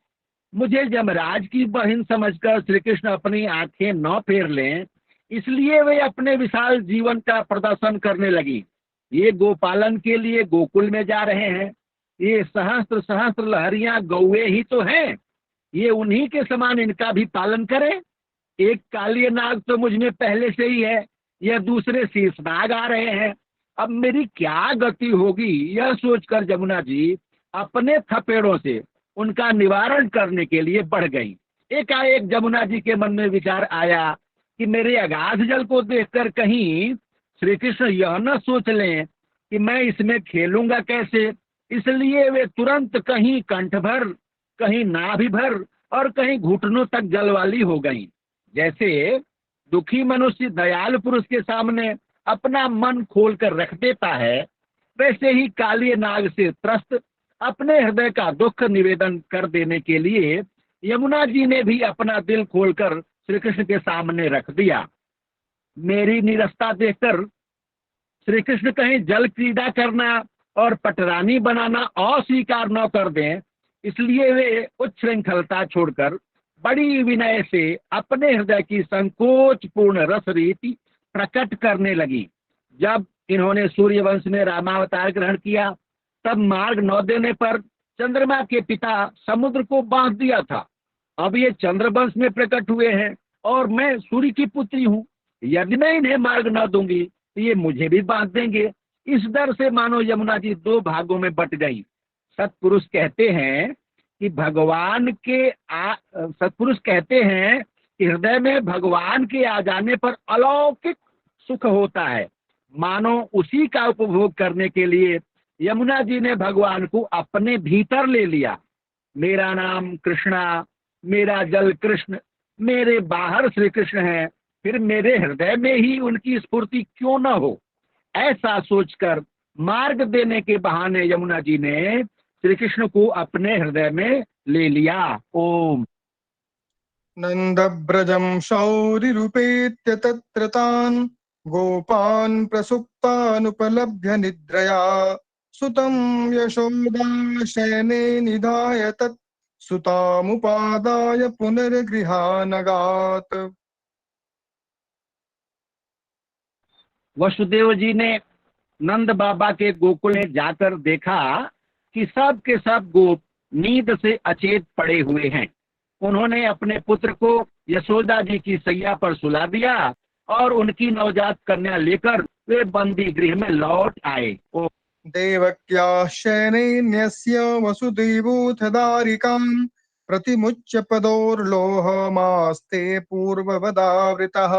मुझे यमराज की बहन समझकर श्री कृष्ण अपनी आंखें न फेर लें, इसलिए वे अपने विशाल जीवन का प्रदर्शन करने लगी। ये गोपालन के लिए गोकुल में जा रहे हैं। ये सहस्त्र सहस्त्र लहरियां गौए ही तो हैं। ये उन्हीं के समान इनका भी पालन करें। एक काली नाग तो मुझ में पहले से ही है, यह दूसरे शीर्षनाग आ रहे हैं। अब मेरी क्या गति होगी, यह सोचकर यमुना जी अपने थपेड़ों से उनका निवारण करने के लिए बढ़ गई। एकाएक यमुना जी के मन में विचार आया कि मेरे अगाध जल को देखकर कहीं श्री कृष्ण यह न सोच लें कि मैं इसमें खेलूंगा कैसे। इसलिए वे तुरंत कहीं कंठ भर, कहीं नाभि भर और कहीं घुटनों तक जल वाली हो गई। जैसे दुखी मनुष्य दयालु पुरुष के सामने अपना मन खोलकर रख देता है, वैसे ही काली नाग से त्रस्त अपने हृदय का दुख निवेदन कर देने के लिए यमुना जी ने भी अपना दिल खोलकर श्री कृष्ण के सामने रख दिया। मेरी निरस्ता देखकर श्री कृष्ण कहीं जल क्रीड़ा करना और पटरानी बनाना अस्वीकार न कर दें, इसलिए वे उच्छृंखलता छोड़कर बड़ी विनय से अपने हृदय की संकोचपूर्ण रस रीति प्रकट करने लगी। जब इन्होंने सूर्यवंश में रामावतार ग्रहण किया, तब मार्ग न देने पर चंद्रमा के पिता समुद्र को बांध दिया था। अब ये चंद्रवंश में प्रकट हुए हैं और मैं सूर्य की पुत्री हूँ। यदि मैं इन्हें मार्ग न दूंगी तो ये मुझे भी बांध देंगे। इस डर से मानो यमुना जी दो भागों में बट गई। सत्पुरुष कहते हैं कि सत्पुरुष कहते हैं कि हृदय में भगवान के आ जाने पर अलौकिक सुख होता है। मानो उसी का उपभोग करने के लिए यमुना जी ने भगवान को अपने भीतर ले लिया। मेरा नाम कृष्णा, मेरा जल कृष्ण, मेरे बाहर श्री कृष्ण है, फिर मेरे हृदय में ही उनकी स्फूर्ति क्यों न हो। ऐसा सोचकर मार्ग देने के बहाने यमुना जी ने श्री कृष्ण को अपने हृदय में ले लिया। ओम। नंदब्रजं शौरिरूपेत्य तत्र तान् गोपान् प्रसुप्तानुपलभ्य निद्रया सुतं यशोदाशयने निधाय तत् सुतामुपादाय पुनर्गृहानगात्। वसुदेव जी ने नंद बाबा के गोकुल में जाकर देखा कि सब के सब गोप नींद से अचेत पड़े हुए हैं। उन्होंने अपने पुत्र को यशोदा जी की सैया पर सुला दिया और उनकी नवजात कन्या लेकर वे बंदी गृह में लौट आए। देवक्याः शयनेन्यस्य वसुदेवोऽथ दारिकां प्रतिमुच्य पदोर्लोहमास्ते पूर्ववदावृतः।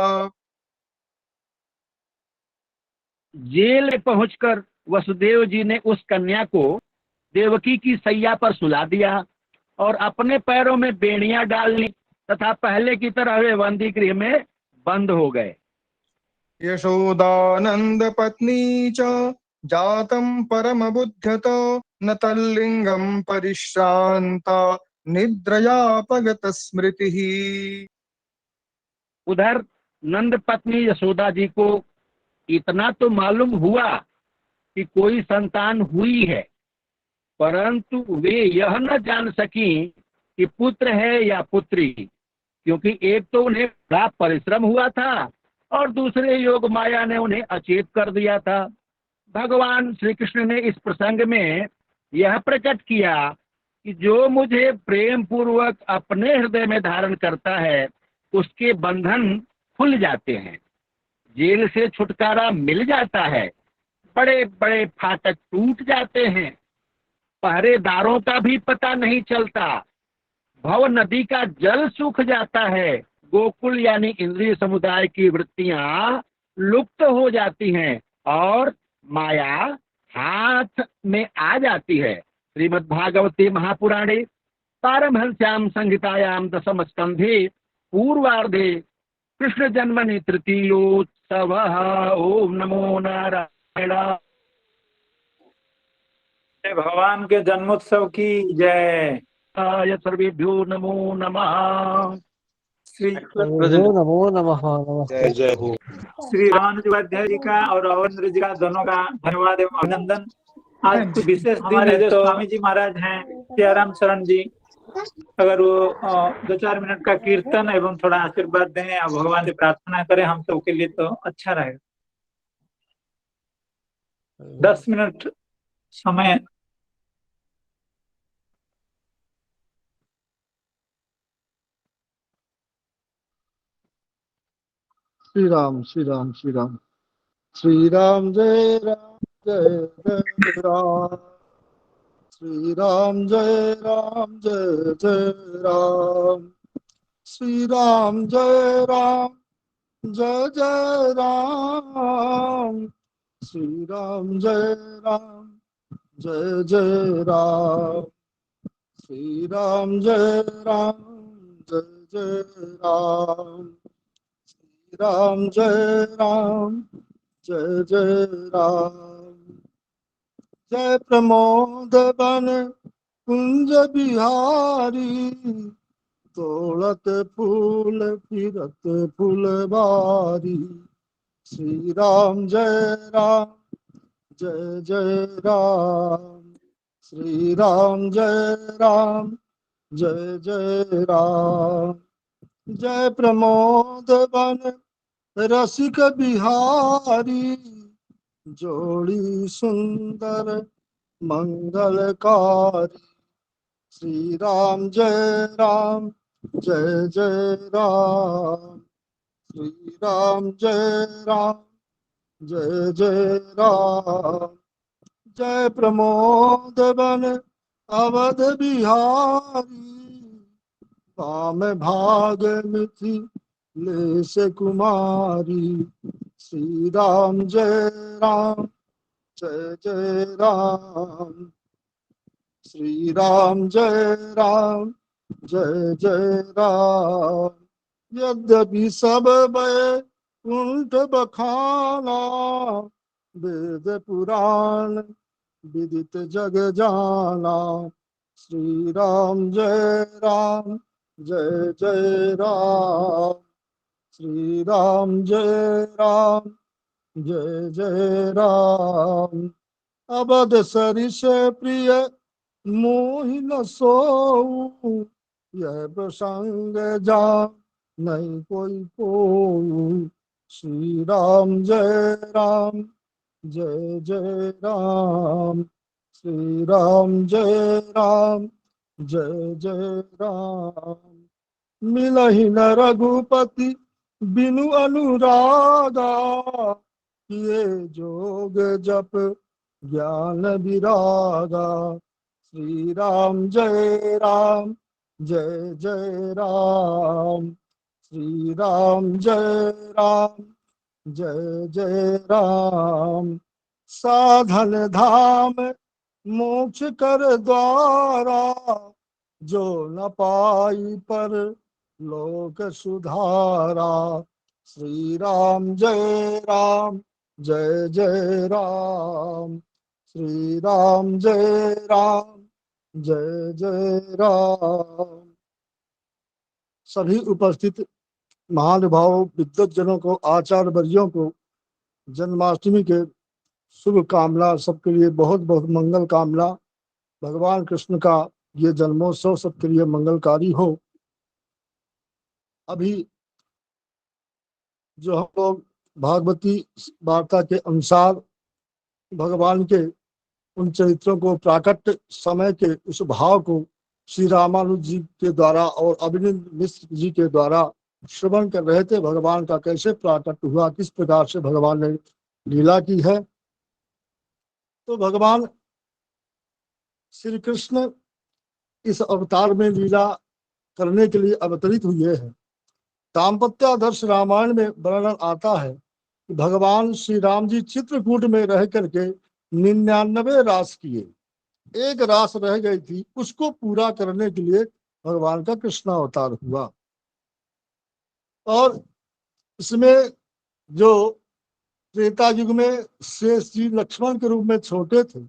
जेल में पहुंचकर वसुदेव जी ने उस कन्या को देवकी की सैया पर सुला दिया और अपने पैरों में बेड़ियां डाल ली तथा पहले की तरह वे बंदी गृह में बंद हो गए। यशोदानंद पत्नी च जातं परम बुद्ध्यतो न तल्लिंगं परिश्रांता निद्रयापगत स्मृतिः। उधर नंद पत्नी यशोदा जी को इतना तो मालूम हुआ कि कोई संतान हुई है, परंतु वे यह न जान सकी कि पुत्र है या पुत्री, क्योंकि एक तो उन्हें बड़ा परिश्रम हुआ था और दूसरे योग माया ने उन्हें अचेत कर दिया था। भगवान श्री कृष्ण ने इस प्रसंग में यह प्रकट किया कि जो मुझे प्रेम पूर्वक अपने हृदय में धारण करता है उसके बंधन खुल जाते हैं, जेल से छुटकारा मिल जाता है, बड़े बड़े फाटक टूट जाते हैं, पहरेदारों का भी पता नहीं चलता, भव नदी का जल सूख जाता है, गोकुल यानी इंद्रिय समुदाय की वृत्तियां लुप्त हो जाती हैं और माया हाथ में आ जाती है। श्रीमद् भागवते महापुराणे पारमहंस्याम संहितायाम दशम स्कंधे पूर्वार्धे कृष्ण जन्मनि तृतीयोत्सव। ओम नमो नारायण। भगवान के जन्मोत्सव की जय। सर्वेभ्यो नमो नमः। श्री नमो नमः। जय जय हो। श्री रामानुजाध्याय जी का और राघवेंद्र जी का दोनों का धन्यवाद एवं अभिनंदन। आज कुछ विशेष हमारे जो स्वामी जी महाराज हैं सियाराम शरण जी, अगर वो 2-4 मिनट का कीर्तन एवं थोड़ा आशीर्वाद दें या भगवान से प्रार्थना करें हम सब के लिए तो अच्छा रहेगा। 10 मिनट समय। श्री राम श्री राम श्री राम। श्री राम जय जय राम। श्री राम जय जय राम। श्री राम जय जय राम। श्री राम जय जय राम। श्री राम जय जय राम। राम जय जय जय राम। जय प्रमोद बन कुंज बिहारी, तोड़त फूल फिरत फुलवारी। श्री राम जय राम, जय जय राम। श्री राम जय राम, जय जय राम। जय प्रमोद बन रसिक बिहारी, जोड़ी सुंदर मंगलकारी। श्री राम जय राम, जय जय राम। श्री राम जय राम, जय जय राम। जय प्रमोद बन अवध बिहारी, वाम भाग मिथिलेश कुमारी। श्री राम जय राम, जय जय राम। श्री राम जय राम, जय जय राम। यद्यपि सब बैकुंठ बखाना, वेद पुराण विदित जग जाना। श्री राम जय राम, जय जय राम। श्री राम जय राम, जय जय राम। अवध सरिस प्रिय मोहि न सोऊ, यह प्रसंग जा नहीं कोई को। श्री राम जय राम, जय जय राम। श्री राम जय राम, जय जय राम। मिलहि न रघुपति बिनु अनुरागा, किए जोग जप ज्ञान विरागा। श्री राम जय राम, जय जय राम। श्री राम जय राम, जय जय राम। साधन धाम मोक्ष कर द्वारा, जो न पाई पर लोक सुधारा। श्री राम जय राम, जय जय राम। श्री राम जय राम, जय जय राम। सभी उपस्थित महानुभावों, विद्वत जनों को, आचार्य वर्यों को जन्माष्टमी के शुभ कामना। सबके लिए बहुत बहुत मंगल कामना। भगवान कृष्ण का ये जन्मोत्सव सबके लिए मंगलकारी हो। अभी जो हम लोग भागवती वार्ता के अनुसार भगवान के उन चरित्रों को, प्राकट्य समय के उस भाव को श्री रामानुज जी के द्वारा और अभिनंद मिश्र जी के द्वारा श्रवण कर रहे थे। भगवान का कैसे प्राकट्य हुआ, किस प्रकार से भगवान ने लीला की है। तो भगवान श्री कृष्ण इस अवतार में लीला करने के लिए अवतरित हुए हैं। दाम्पत्यादर्श रामायण में वर्णन आता है कि भगवान श्री राम जी चित्रकूट में रह करके 99 रास किए, एक रास रह गई थी, उसको पूरा करने के लिए भगवान का कृष्ण अवतार हुआ। और इसमें जो त्रेता युग में शेष जी लक्ष्मण के रूप में छोटे थे,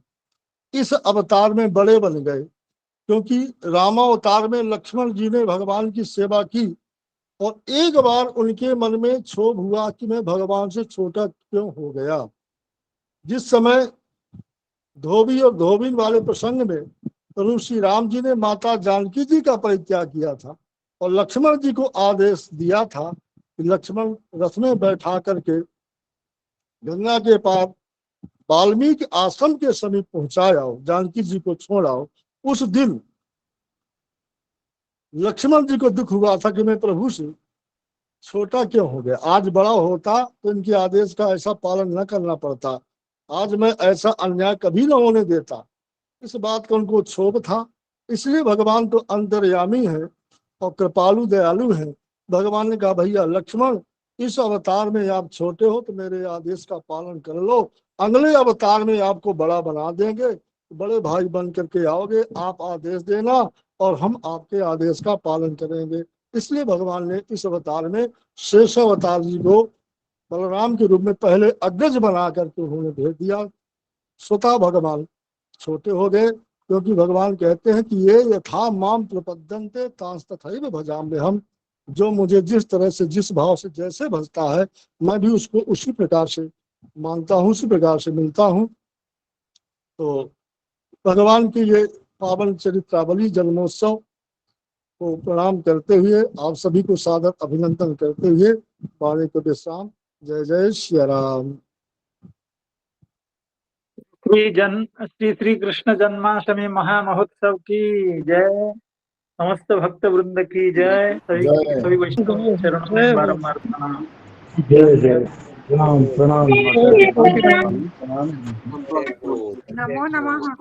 इस अवतार में बड़े बन गए, क्योंकि रामावतार में लक्ष्मण जी ने भगवान की सेवा की और एक बार उनके मन में क्षोभ हुआ कि मैं भगवान से छोटा क्यों हो गया। जिस समय धोबी और धोबिन वाले प्रसंग में प्रभु श्री राम जी ने माता जानकी जी का परित्याग किया था और लक्ष्मण जी को आदेश दिया था कि लक्ष्मण रथ में बैठा करके गंगा के पार वाल्मीकि आश्रम के समीप पहुंचाओ, जानकी जी को छोड़ आओ। उस दिन लक्ष्मण जी को दुख हुआ था कि मैं प्रभु से छोटा क्यों हो गया, आज बड़ा होता तो इनके आदेश का ऐसा पालन न करना पड़ता, आज मैं ऐसा अन्याय कभी न होने देता। इस बात का उनको क्षोभ था। इसलिए भगवान तो अंतर्यामी है और कृपालु दयालु है। भगवान ने कहा भैया लक्ष्मण, इस अवतार में आप छोटे हो तो मेरे आदेश का पालन कर लो, अगले अवतार में आपको बड़ा बना देंगे, बड़े भाई बन करके आओगे, आप आदेश देना और हम आपके आदेश का पालन करेंगे। इसलिए भगवान ने इस अवतार में शेष अवतार जी को बलराम के रूप में पहले अग्रज बना करके उन्होंने भेज दिया। स्वतः भगवान छोटे हो गए, क्योंकि भगवान कहते हैं कि ये यथा माम प्रपद्यन्ते तांस तथैव भजाम्यहम्, हम जो मुझे जिस तरह से जिस भाव से जैसे भजता है मैं भी उसको उसी प्रकार से मानता हूँ, उसी प्रकार से मिलता हूँ। तो भगवान की ये पावन चरित्रावली जन्मोत्सव को प्रणाम करते हुए आप सभी को सादर अभिनंदन करते हुए वाणी को विश्राम। जय जय श्री राम। श्री श्री कृष्ण जन्माष्टमी महामहोत्सव की जय। समस्त भक्त वृंद की जय। सभी वैष्णव चरणों में बारंबार प्रणाम। जय जय प्रणाम प्रणाम। प्रणाम। नमो नमः।